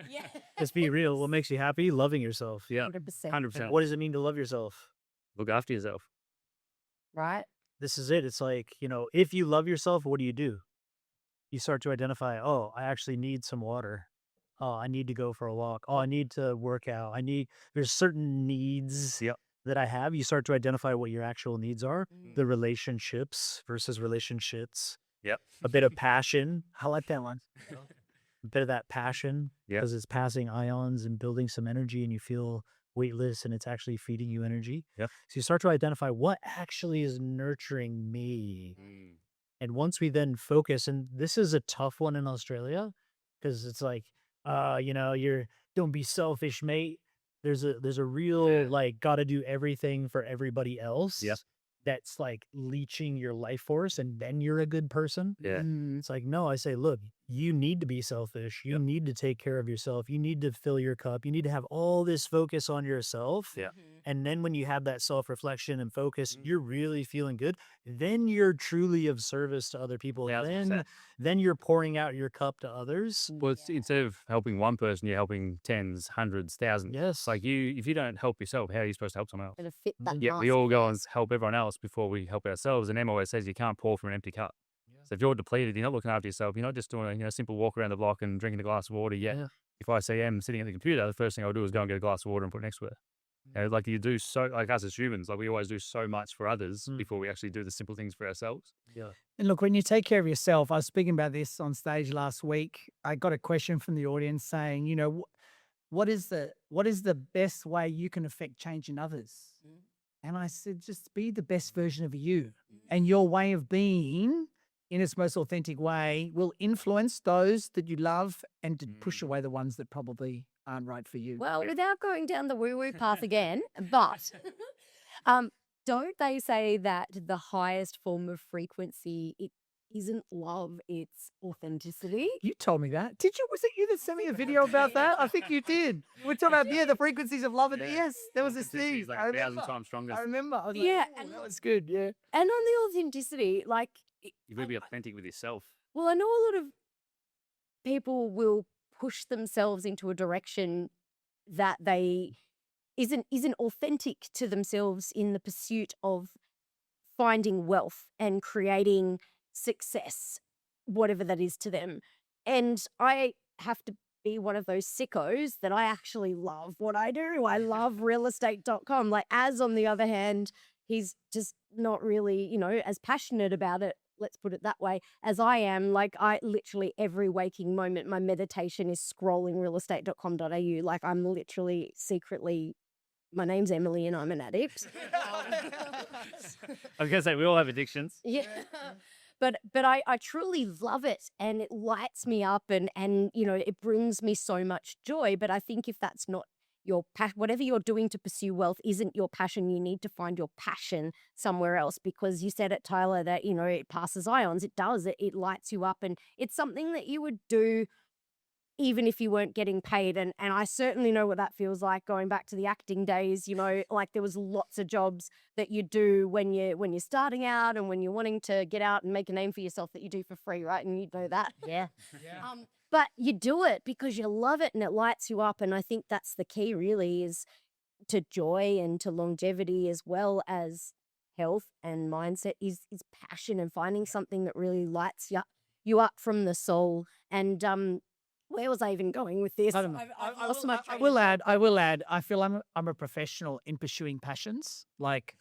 Yeah. Let's be real. What makes you happy? Loving yourself. Yeah, 100%. 100%. What does it mean to love yourself? Look after yourself. Right? This is it. It's like, if you love yourself, what do? You start to identify, oh, I actually need some water. Oh, I need to go for a walk. Oh, I need to work out. There's certain needs that I have. You start to identify what your actual needs are. The relationships versus relationships. Yep. A bit of passion. I like that one. A bit of that passion, because it's passing ions and building some energy, and you feel weightless, and it's actually feeding you energy. Yep. So you start to identify what actually is nurturing me. And once we then focus, and this is a tough one in Australia, because it's like, don't be selfish, mate. There's a real like gotta do everything for everybody else. Yeah. That's like leeching your life force, and then you're a good person. Yeah. It's like, no, I say, look, you need to be selfish. You need to take care of yourself. You need to fill your cup. You need to have all this focus on yourself. Yeah. And then when you have that self-reflection and focus, you're really feeling good. Then you're truly of service to other people. 1000%. Then you're pouring out your cup to others. Well, instead of helping one person, you're helping tens, hundreds, thousands. Yes. It's like if you don't help yourself, how are you supposed to help someone else? Gonna fit that. Yeah, we all go and help everyone else before we help ourselves. And Emma always says you can't pour from an empty cup. So if you're depleted, you're not looking after yourself. You're not just doing a simple walk around the block and drinking a glass of water. Yeah. If I see Em sitting at the computer, the first thing I'll do is go and get a glass of water and put it next to her. Like you do like us as humans, like we always do so much for others before we actually do the simple things for ourselves. Yeah. And look, when you take care of yourself, I was speaking about this on stage last week. I got a question from the audience saying, what is the best way you can affect change in others? And I said, just be the best version of you. And your way of being in its most authentic way will influence those that you love and to push away the ones that probably aren't right for you. Well, without going down the woo-woo path again, but don't they say that the highest form of frequency, it isn't love, it's authenticity? You told me that. Did you? Was it you that sent me a video about that? I think you did. We're talking about, the frequencies of love. And yes, there was this thing. It's like I 1,000 remember. times stronger. I remember. I was Yeah, like, that was good. Yeah. And on the authenticity, like, You've got to be authentic with yourself. well, I know a lot of people will push themselves into a direction that they isn't authentic to themselves in the pursuit of finding wealth and creating success, whatever that is to them. And I have to be one of those sickos that I actually love what I do. I love realestate.com. Like, Az, on the other hand, he's just not really, as passionate about it, let's put it that way, as I am. Like, I literally every waking moment, my meditation is scrolling realestate.com.au. Like, I'm literally secretly, my name's Emily and I'm an addict. I was going to say, we all have addictions. Yeah. But I truly love it, and it lights me up, and it brings me so much joy. But I think if that's not whatever you're doing to pursue wealth isn't your passion. You need to find your passion somewhere else, because you said it, Tyler, that, it passes ions. It does. It lights you up, and it's something that you would do even if you weren't getting paid. And I certainly know what that feels like, going back to the acting days. Like there was lots of jobs that you do when you're starting out and when you're wanting to get out and make a name for yourself that you do for free, right? And you know that. Yeah. But you do it because you love it and it lights you up. And I think that's the key, really, is to joy and to longevity, as well as health and mindset, is passion, and finding something that really lights you up from the soul. And where was I even going with this? I don't know. I've lost my I train will of add. I will add. I feel I'm a professional in pursuing passions. Like,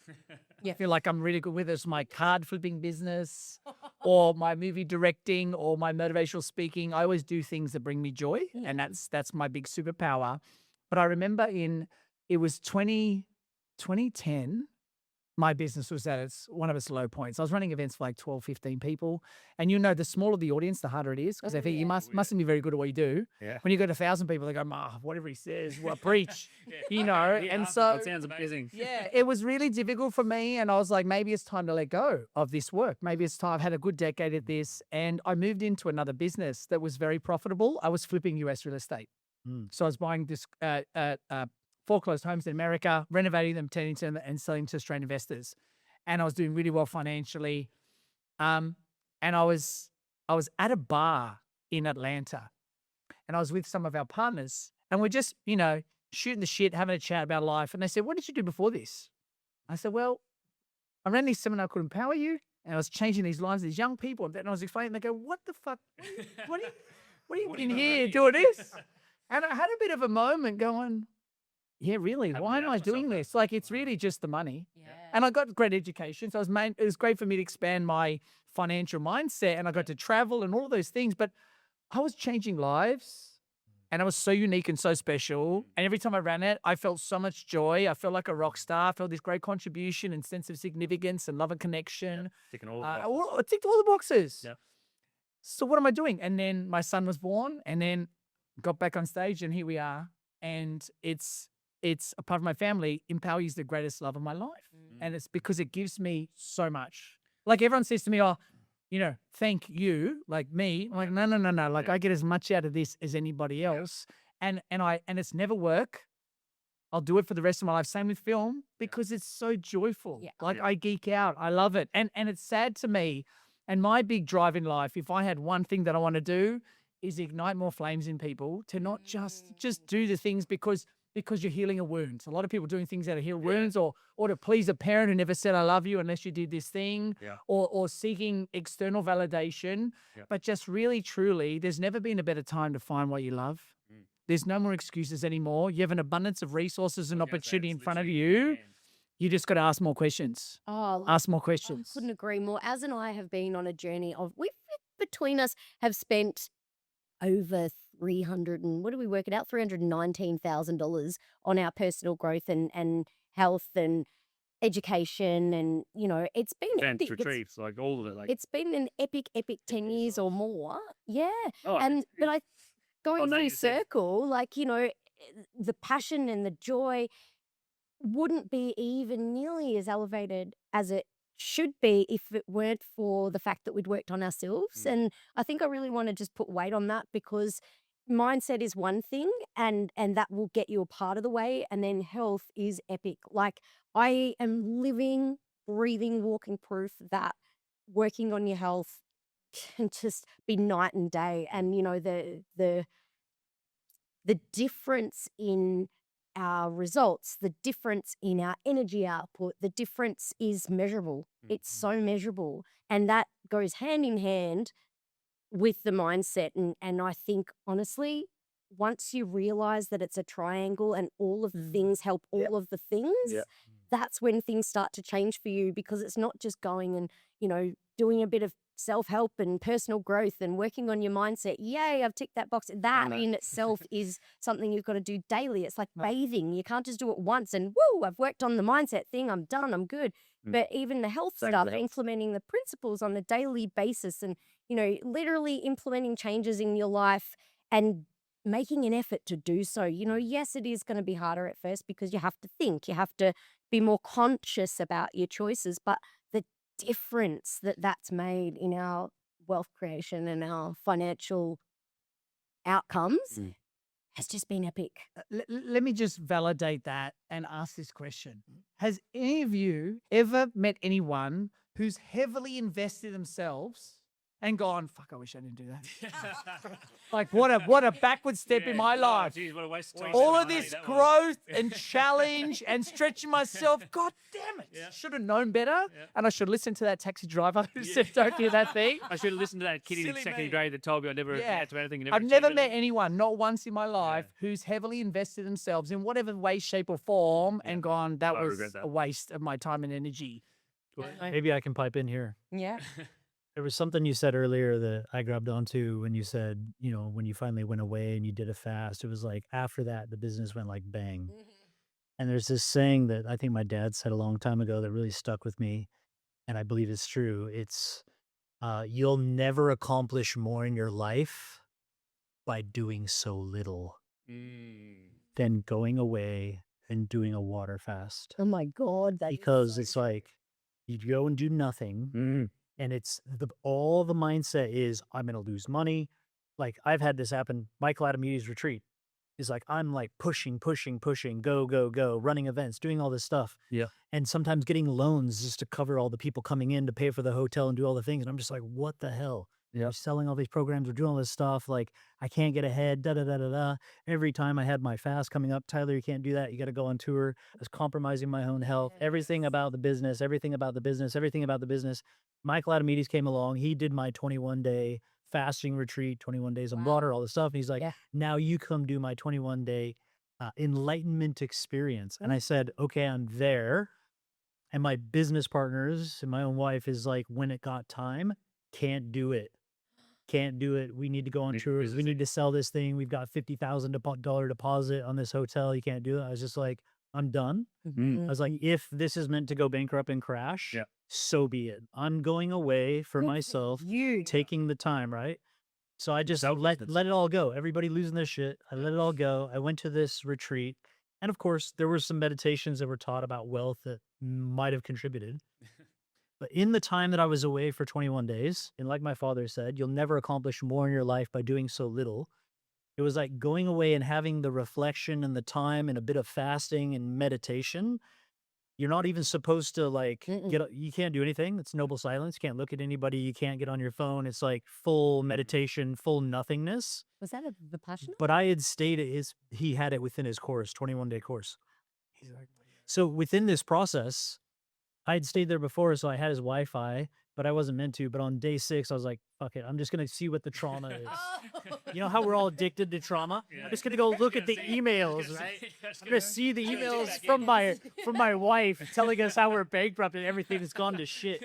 I feel like I'm really good with it. It's my card flipping business, or my movie directing, or my motivational speaking. I always do things that bring me joy, and that's my big superpower. But I remember it was 2010. My business was at one of its low points. I was running events for like 12, 15 people. And the smaller the audience, the harder it is, because they think you mustn't be very good at what you do. Yeah. When you go to 1,000 people, they go, whatever he says, well, preach, And That so, sounds amazing. yeah, it was really difficult for me. And I was like, maybe it's time to let go of this work. Maybe it's time. I've had a good decade at this. And I moved into another business that was very profitable. I was flipping US real estate. So I was buying this foreclosed homes in America, renovating them, turning them, and selling to Australian investors. And I was doing really well financially. And I was at a bar in Atlanta, and I was with some of our partners, and we're just, shooting the shit, having a chat about life. And they said, "What did you do before this?" I said, "Well, I ran this seminar called Empower You, and I was changing these lives to these young people." And then I was explaining, they go, "What the fuck? What are you in here doing this?" And I had a bit of a moment going, yeah, really, why am I doing this? Like, it's really just the money. Yeah. And I got great education. So it was great for me to expand my financial mindset, and I got to travel and all of those things. But I was changing lives, and I was so unique and so special. And every time I ran it, I felt so much joy. I felt like a rock star. I felt this great contribution and sense of significance and love and connection. Ticking all the boxes. I ticked all the boxes. Yeah. So what am I doing? And then my son was born, and then got back on stage, and here we are. And it's a part of my family. Empower You is the greatest love of my life. And it's because it gives me so much. Like, everyone says to me, thank you, like me. I'm like, no. Like, I get as much out of this as anybody else. And it's never work. I'll do it for the rest of my life. Same with film, because it's so joyful. Yeah. Like, I geek out. I love it. And it's sad to me. And my big drive in life, if I had one thing that I want to do, is ignite more flames in people, to not just do the things because you're healing a wound. A lot of people doing things out of heal wounds, or to please a parent who never said, "I love you," unless you did this thing, or seeking external validation. But just really, truly, there's never been a better time to find what you love. There's no more excuses anymore. You have an abundance of resources and opportunity in front of you. You just got to ask more questions. Ask more questions. I couldn't agree more. Az and I have been on a journey of, we between us have spent over $319,000 on our personal growth and health and education. And, it's been Events, epic. retreats, like all of it. Like, It's been an epic 10 years or more. Yeah. Oh, But going no, full you said- circle, the passion and the joy wouldn't be even nearly as elevated as it should be if it weren't for the fact that we'd worked on ourselves. And I think I really want to just put weight on that, because mindset is one thing, and that will get you a part of the way, and then health is epic. Like, I am living, breathing, walking proof that working on your health can just be night and day. And the difference in our results, the difference in our energy output, the difference is measurable. It's so measurable. And that goes hand in hand with the mindset. And I think, honestly, once you realize that it's a triangle and all of the things help all of the things, that's when things start to change for you, because it's not just going and, doing a bit of self-help and personal growth and working on your mindset. Yay, I've ticked that box. That in itself is something you've got to do daily. It's like bathing. You can't just do it once and, woo, I've worked on the mindset thing. I'm done. I'm good. But even the health stuff, implementing the principles on a daily basis and, literally implementing changes in your life and making an effort to do so. Yes, it is going to be harder at first because you have to think, you have to be more conscious about your choices, but the difference that's made in our wealth creation and our financial outcomes has just been epic. Let me just validate that and ask this question. Has any of you ever met anyone who's heavily invested themselves and gone, fuck, I wish I didn't do that? Like, what a backward step in my life. Geez, what a waste of time. All of this growth and challenge and stretching myself. God damn it. Should have known better. And I should listen to that taxi driver who said, don't do that thing. I should have listened to that kid in Silly second me. grade that told me I'd never amount to anything. And I've never achieved met anything. anyone, not once in my life, who's heavily invested themselves in whatever way, shape, or form and gone, that I was regret that. a waste of my time and energy. Maybe I can pipe in here. Yeah. There was something you said earlier that I grabbed onto when you said, when you finally went away and you did a fast, it was like after that, the business went like bang. And there's this saying that I think my dad said a long time ago that really stuck with me. And I believe it's true. It's, you'll never accomplish more in your life by doing so little than going away and doing a water fast. Oh my God. Because it's like, you go and do nothing. And it's all the mindset is I'm going to lose money. Like I've had this happen. Michael Adamiti's retreat is like, I'm like pushing, go, running events, doing all this stuff. Yeah. And sometimes getting loans just to cover all the people coming in to pay for the hotel and do all the things. And I'm just like, what the hell? Yeah. We're selling all these programs. We're doing all this stuff. Like I can't get ahead. Every time I had my fast coming up, Tyler, you can't do that. You got to go on tour. I was compromising my own health. Everything about the business. Michael Adamiti's came along. He did my 21-day fasting retreat, 21 days on water, all this stuff. And he's like, now you come do my 21-day enlightenment experience. And I said, okay, I'm there. And my business partners and my own wife is like, when it got time, can't do it. We need to go on tours. We need to sell this thing. We've got $50,000 deposit on this hotel. You can't do it. I was just like, I'm done. I was like, if this is meant to go bankrupt and crash, so be it. I'm going away for myself, taking the time, right? So I just let it all go. Everybody losing their shit. I let it all go. I went to this retreat. And of course, there were some meditations that were taught about wealth that might have contributed. But in the time that I was away for 21 days, and like my father said, you'll never accomplish more in your life by doing so little. It was like going away and having the reflection and the time and a bit of fasting and meditation. You're not even supposed to you can't do anything. It's noble silence. You can't look at anybody. You can't get on your phone. It's like full meditation, full nothingness. Was that a Vipassana? But I had stayed he had it within his course, 21-day course. So within this process, I had stayed there before, so I had his Wi-Fi, but I wasn't meant to. But on day 6, I was like, fuck it. I'm just going to see what the trauma is. You know how we're all addicted to trauma? I'm just going to go look at the emails, right? I'm going to see the emails from my wife telling us how we're bankrupt and everything has gone to shit.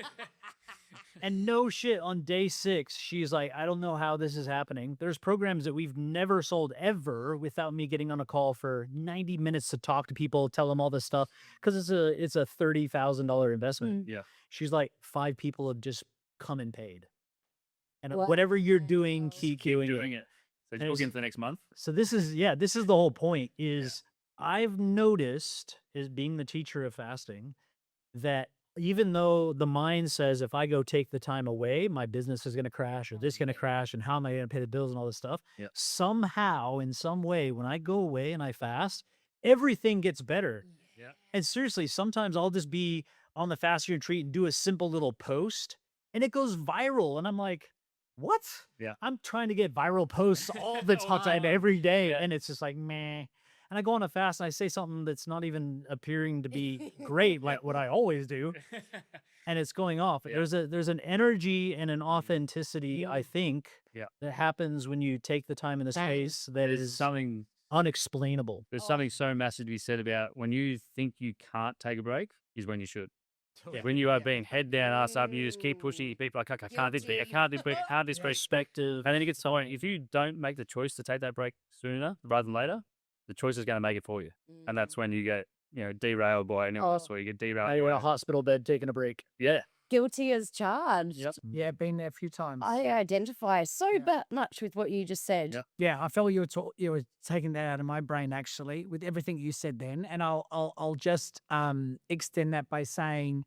And no shit, on day 6, she's like, I don't know how this is happening. There's programs that we've never sold ever without me getting on a call for 90 minutes to talk to people, tell them all this stuff, because it's a $30,000 investment. Yeah. She's like, 5 people have just come and paid. And whatever you're doing, keep doing it. So you're looking for the next month? So this is the whole point is I've noticed, as being the teacher of fasting, that even though the mind says if I go take the time away, my business is going to crash or this is going to crash and how am I going to pay the bills and all this stuff, somehow, in some way, when I go away and I fast, everything gets better. Yeah. And seriously, sometimes I'll just be on the fasting retreat and do a simple little post and it goes viral. And I'm like, what? Yeah. I'm trying to get viral posts all the time, every day. And it's just like, meh. And I go on a fast and I say something that's not even appearing to be great, like what I always do. And it's going off. There's an energy and an authenticity, I think, that happens when you take the time in the space that is something unexplainable. There's something so massive to be said about when you think you can't take a break is when you should. When you are being head down, ass up, you just keep pushing people like, I can't this break, I can't this break, I can't this break. Perspective. And then it gets so if you don't make the choice to take that break sooner rather than later, the choice is going to make it for you. And that's when you get, derailed by anyone else or you get derailed. Now you're in a hospital bed taking a break. Yeah. Guilty as charged. Yep. Yeah, been there a few times. I identify so Yeah. much with what you just said. Yep. Yeah, I felt you were taking that out of my brain actually with everything you said then, and I'll just extend that by saying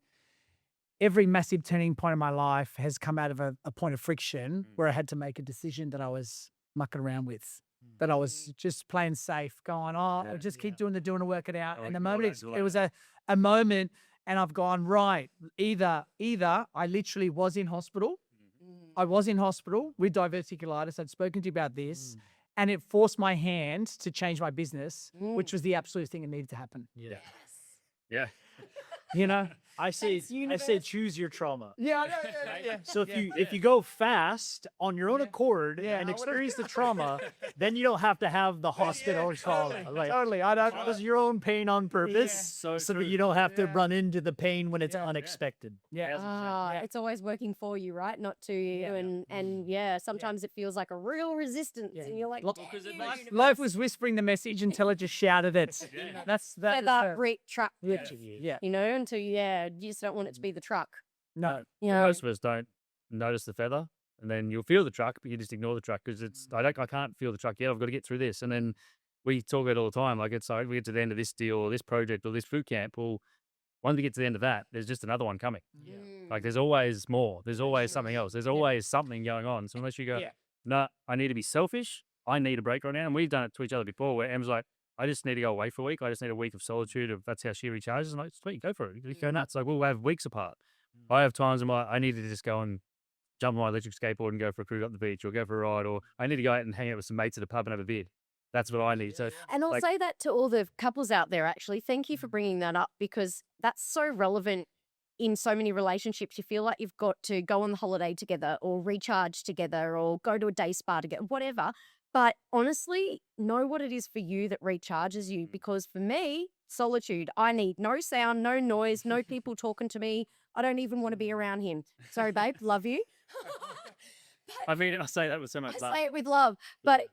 every massive turning point in my life has come out of a point of friction where I had to make a decision that I was mucking around with, that I was just playing safe, going, I'll just keep doing the work it out. And the moment it was a moment, and I've gone, right, either I literally was in hospital. I was in hospital with diverticulitis. I'd spoken to you about this, and it forced my hand to change my business, which was the absolute thing that needed to happen. Yeah. Yeah. You know? I say choose your trauma. Yeah. So if you go fast on your own accord Yeah, and I would've- experience the trauma, then you don't have to have the hospital call. Like, Totally. I don't. cause your own pain on purpose, So so true. that you don't have to Yeah. run into the pain when it's Yeah. unexpected. Yeah. Ah, it's always working for you, right? Not to you. Yeah. And sometimes it feels like a real resistance, and you're like, Look, "Damn because it you, makes- universe." Life was whispering the message until it just shouted it. Yeah. That's feather reach truck. Yeah. You know, until you just don't want it to be the truck. No. You know, Most of us don't notice the feather, and then you'll feel the truck, but you just ignore the truck because it's I can't feel the truck yet. I've got to get through this, and then we talk about it all the time. Like it's like we get to the end of this deal or this project or this boot camp. Well, once we get to the end of that, there's just another one coming. Like there's always more. There's always something else. There's always something going on. So unless you go, no, I need to be selfish. I need a break right now, and we've done it to each other before. Where Em's like, I just need to go away for a week. I just need a week of solitude. That's how she recharges. And I'm like, sweet, go for it. You go nuts. Like we'll have weeks apart. I have times where I need to just go and jump on my electric skateboard and go for a cruise up the beach or go for a ride, or I need to go out and hang out with some mates at a pub and have a beer. That's what I need. So and I'll like- say that to all the couples out there, actually. Thank you for bringing that up, because that's so relevant in so many relationships. You feel like you've got to go on the holiday together or recharge together or go to a day spa together, whatever. But honestly, know what it is for you that recharges you. Because for me, solitude, I need no sound, no noise, no people talking to me. I don't even want to be around him. Sorry, babe, love you. I mean, I say that with so much I love. say it with love, but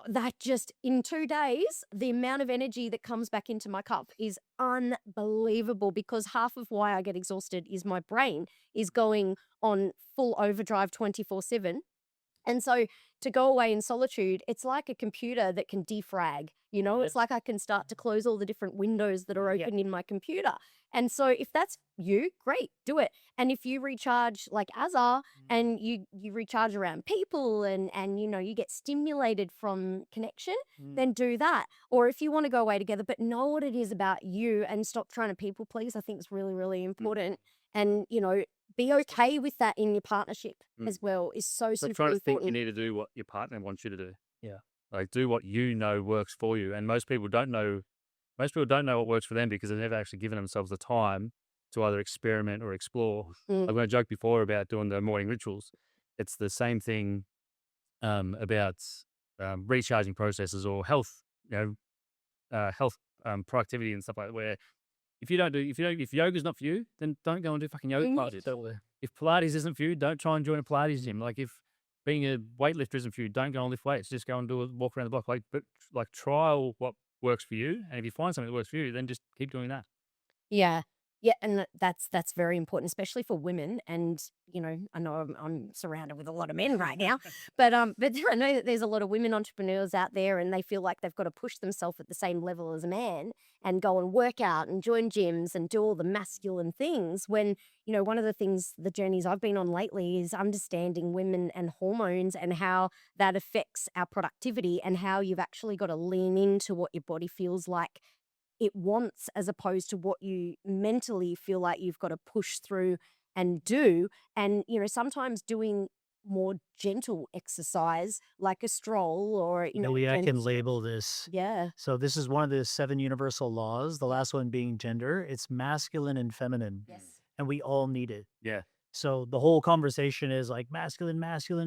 that just in 2 days, the amount of energy that comes back into my cup is unbelievable, because half of why I get exhausted is my brain is going on full overdrive 24/7. And so to go away in solitude, it's like a computer that can defrag, you know, it's like I can start to close all the different windows that are open in my computer. And so if that's you, great, do it. And if you recharge like Azar and you recharge around people and you get stimulated from connection, then do that. Or if you want to go away together, but know what it is about you and stop trying to people please, I think it's really, really important. And, be okay with that in your partnership as well is so So super trying to important. think you need to do what your partner wants you to do. Yeah. Like do what you know works for you. And most people don't know what works for them because they've never actually given themselves the time to either experiment or explore. Like when I joked before about doing the morning rituals, it's the same thing about recharging processes or health, productivity and stuff like that. Where if yoga's not for you, then don't go and do fucking yoga classes. If Pilates isn't for you, don't try and join a Pilates gym. Like if being a weightlifter isn't for you, don't go and lift weights. Just go and walk around the block. But trial what works for you, and if you find something that works for you, then just keep doing that. Yeah. Yeah, and that's very important, especially for women. And I know I'm surrounded with a lot of men right now, but I know that there's a lot of women entrepreneurs out there, and they feel like they've got to push themselves at the same level as a man and go and work out and join gyms and do all the masculine things. When one of the things, the journeys I've been on lately, is understanding women and hormones and how that affects our productivity, and how you've actually got to lean into what your body feels like it wants, as opposed to what you mentally feel like you've got to push through and do. And, sometimes doing more gentle exercise like a stroll or, Maybe I can gentle- label this. Yeah. So this is one of the 7 universal laws. The last one being gender. It's masculine and feminine. Yes. And we all need it. Yeah. So the whole conversation is like masculine,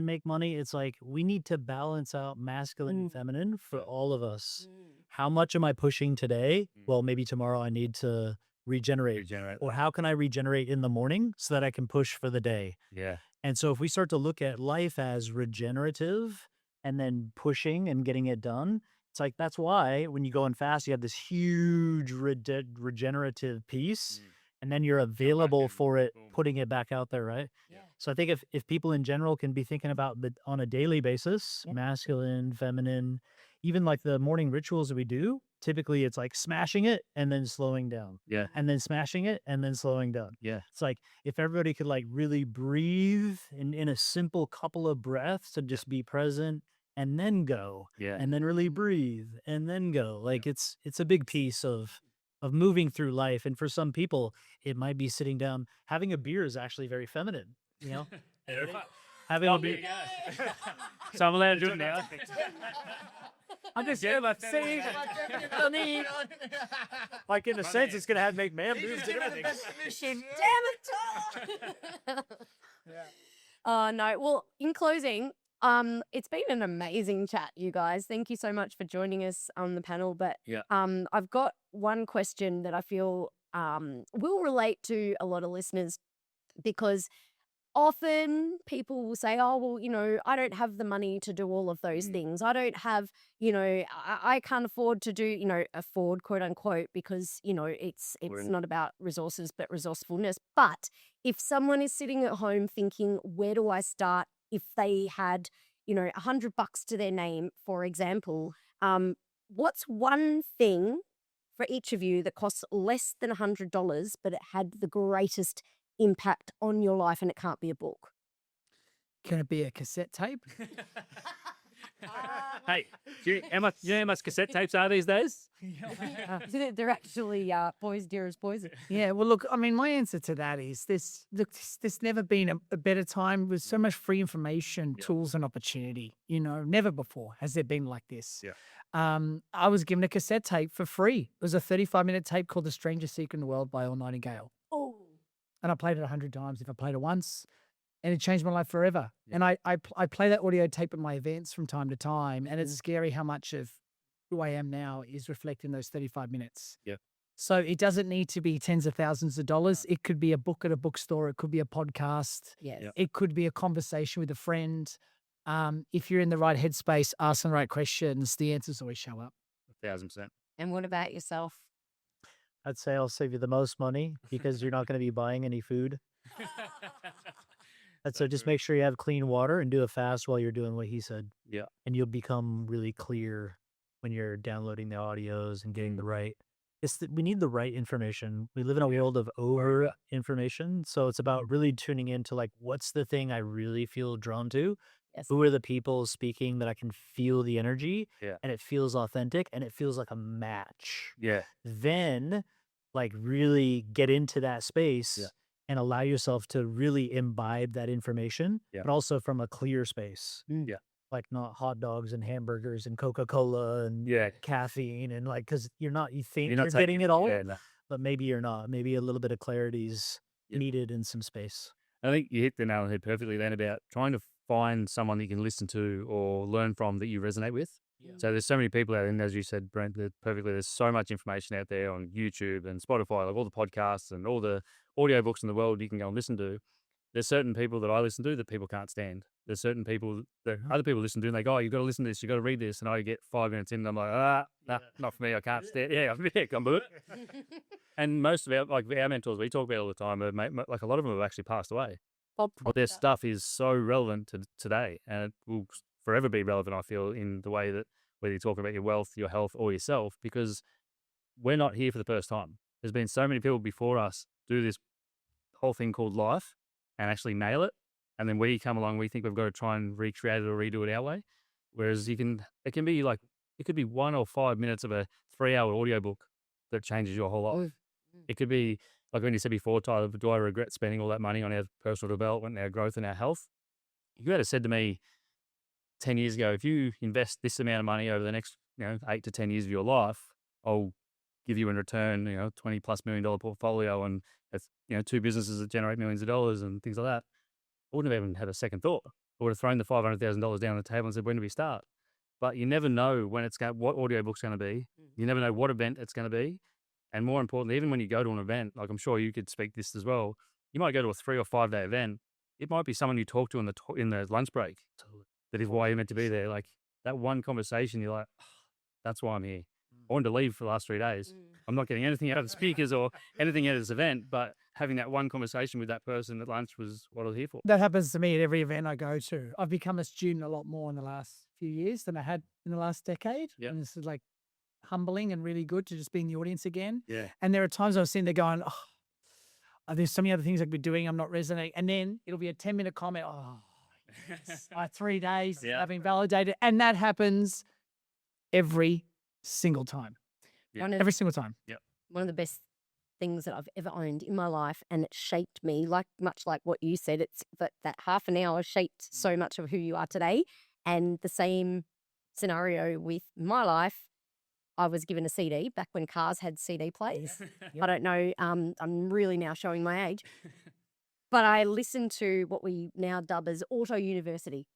make money. It's like we need to balance out masculine and feminine for all of us. How much am I pushing today? Well, maybe tomorrow I need to regenerate. Or how can I regenerate in the morning so that I can push for the day? Yeah. And so if we start to look at life as regenerative and then pushing and getting it done, it's like that's why when you go and fast, you have this huge regenerative piece. and then you're available for it, putting it back out there, right? Yeah. So I think if people in general can be thinking about on a daily basis, Yeah. masculine, feminine, even like the morning rituals that we do, typically it's like smashing it and then slowing down, Yeah. and then smashing it and then slowing down. Yeah. It's like if everybody could like really breathe in a simple couple of breaths and just be present and then go, Yeah. and then really breathe and then go. Like it's a big piece of moving through life. And for some people, it might be sitting down. Having a beer is actually very feminine, you know? Having a beer. So I'm allowed to do it now. I'm just saying, like in a sense, it's gonna have make man moves and everything. Damn it! No. Well, in closing, it's been an amazing chat, you guys. Thank you so much for joining us on the panel. But Yeah. I've got one question that I feel will relate to a lot of listeners, because often people will say, oh, well, I don't have the money to do all of those things. I don't have, I can't afford to do, afford, quote unquote, because, it's not about resources, but resourcefulness. But if someone is sitting at home thinking, where do I start? If they had, $100 to their name, for example, what's one thing for each of you that costs less than $100, but it had the greatest impact on your life, and it can't be a book? Can it be a cassette tape? Hey, do you know how much cassette tapes are these days? They're actually boys dear as poison. Yeah, well, look, I mean, my answer to that is there's never been a better time with so much free information, tools, and opportunity. Never before has there been like this. Yeah. I was given a cassette tape for free. It was a 35-minute tape called The Strangest Secret in the World by Earl Nightingale. Oh. And I played it 100 times if I played it once, and it changed my life forever. Yeah. And I play that audio tape at my events from time to time, and it's scary how much of who I am now is reflected in those 35 minutes. Yeah. So it doesn't need to be tens of thousands of dollars. It could be a book at a bookstore. It could be a podcast. Yes. Yeah. It could be a conversation with a friend. If you're in the right headspace, ask the right questions, the answers always show up. 1,000%. And what about yourself? I'd say I'll save you the most money because you're not going to be buying any food. And so just make sure you have clean water and do a fast while you're doing what he said. Yeah. And you'll become really clear when you're downloading the audios and getting the right. We need the right information. We live in a world of over information. So it's about really tuning into like, what's the thing I really feel drawn to? Yes. Who are the people speaking that I can feel the energy? Yeah. And it feels authentic and it feels like a match. Yeah. Then like really get into that space. Yeah. And allow yourself to really imbibe that information, Yeah. but also from a clear space. Yeah. Like not hot dogs and hamburgers and Coca-Cola and caffeine and like, because you think you're getting it all, Yeah, no. but maybe you're not. Maybe a little bit of clarity is needed in some space. I think you hit the nail on the head perfectly then about trying to find someone that you can listen to or learn from that you resonate with. Yeah. So there's so many people out there, and as you said, Brent, perfectly, there's so much information out there on YouTube and Spotify, like all the podcasts and all the audiobooks in the world you can go and listen to. There's certain people that I listen to that people can't stand. There's certain people that other people listen to and they go, oh, you've got to listen to this, you've got to read this. And I get 5 minutes in and I'm like, nah, not for me, I can't stand. Yeah, I'm good. And most of our mentors we talk about all the time, like a lot of them have actually passed away. But their stuff is so relevant to today, and it will forever be relevant, I feel, in the way that whether you're talking about your wealth, your health, or yourself, because we're not here for the first time. There's been so many people before us do this whole thing called life and actually nail it. And then we come along, we think we've got to try and recreate it or redo it our way. Whereas it could be 1 or 5 minutes of a 3-hour audiobook that changes your whole life. It could be, like when you said before, Tyler, do I regret spending all that money on our personal development, our growth and our health? If you had said to me 10 years ago, if you invest this amount of money over the next 8 to 10 years of your life, I'll give you in return, $20+ million portfolio and 2 businesses that generate millions of dollars and things like that. I wouldn't have even had a second thought. I would have thrown the $500,000 down on the table and said, when do we start? But you never know what audiobook's going to be. You never know what event it's going to be. And more importantly, even when you go to an event, like I'm sure you could speak this as well, you might go to a 3 or 5 day event. It might be someone you talk to in the lunch break. That is why you're meant to be there. Like that one conversation, you're like, oh, that's why I'm here. I wanted to leave for the last 3 days. I'm not getting anything out of the speakers or anything out of this event, but having that one conversation with that person at lunch was what I was here for. That happens to me at every event I go to. I've become a student a lot more in the last few years than I had in the last decade. Yep. And this is like humbling and really good to just be in the audience again. Yeah. And there are times I was sitting there going, there's so many other things I could be doing. I'm not resonating. And then it'll be a 10-minute comment. Yes. 3 days, Yeah. I've been validated. And that happens every single time. Yeah. Every single time. One of the best things that I've ever owned in my life, and it shaped me, much like what you said. It's that half an hour shaped so much of who you are today. And the same scenario with my life. I was given a CD back when cars had CD players. I don't know. I'm really now showing my age. But I listened to what we now dub as Auto University,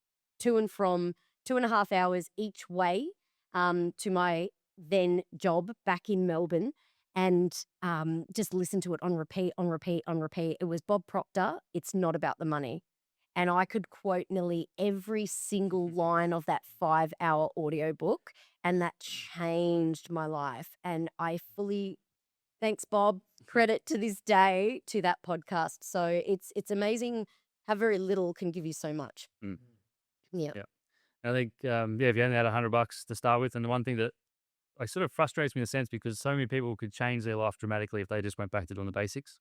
to and from 2.5 hours each way to my then job back in Melbourne, and just listen to it on repeat, on repeat, on repeat. It was Bob Proctor, It's Not About the Money. And I could quote nearly every single line of that 5-hour audiobook, and that changed my life. And I fully, thanks, Bob, credit to this day to that podcast. So it's amazing how very little can give you so much. Yeah. I think, if you only had $100 to start with, and the one thing that sort of frustrates me in a sense, because so many people could change their life dramatically if they just went back to doing the basics.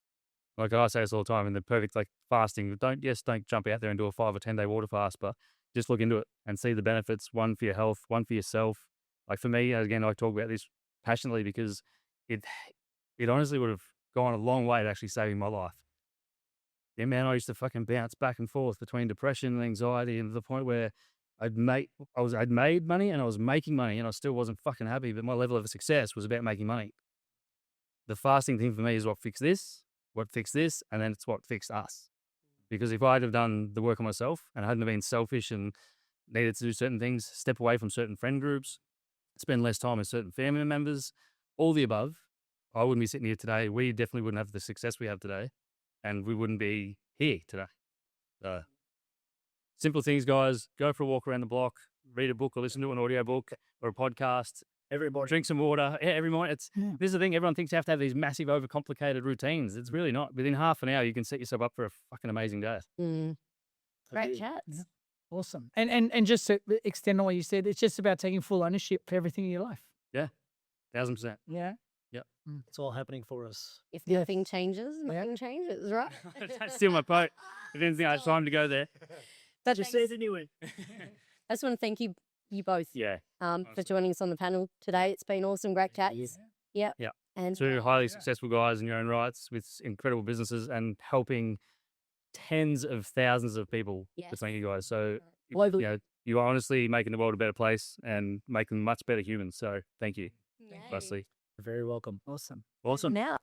Like I say this all the time, in the perfect fasting, don't jump out there and do a 5 or 10 day water fast, but just look into it and see the benefits. One for your health, one for yourself. Like for me, again, I talk about this passionately because it honestly would have gone a long way to actually saving my life. Yeah, man, I used to fucking bounce back and forth between depression and anxiety, and to the point where I'd made money and I was making money and I still wasn't fucking happy, but my level of success was about making money. The fasting thing for me is what fixed this, and then it's what fixed us. Because if I'd have done the work on myself and I hadn't been selfish and needed to do certain things, step away from certain friend groups, spend less time with certain family members, all the above, I wouldn't be sitting here today. We definitely wouldn't have the success we have today, and we wouldn't be here today. So, simple things, guys. Go for a walk around the block, read a book or listen to an audio book or a podcast. Every morning. Drink some water. Yeah, every morning. This is the thing. Everyone thinks you have to have these massive, overcomplicated routines. It's really not. Within half an hour, you can set yourself up for a fucking amazing day. Great chats. Yeah. Awesome. And just to extend on what you said, it's just about taking full ownership for everything in your life. Yeah, 1000%. Yeah. It's all happening for us. If nothing changes, nothing changes, right? Don't steal my quote. If anything, I have time to go there. Just say it anyway. I just want to thank you both Yeah. for joining us on the panel today. It's been awesome, great chats. Yeah. And Two highly successful guys in your own rights with incredible businesses and helping tens of thousands of people between you guys. So, globally. you are honestly making the world a better place and making much better humans. So thank you. Yay. Leslie. You're very welcome. Awesome. Awesome. Now.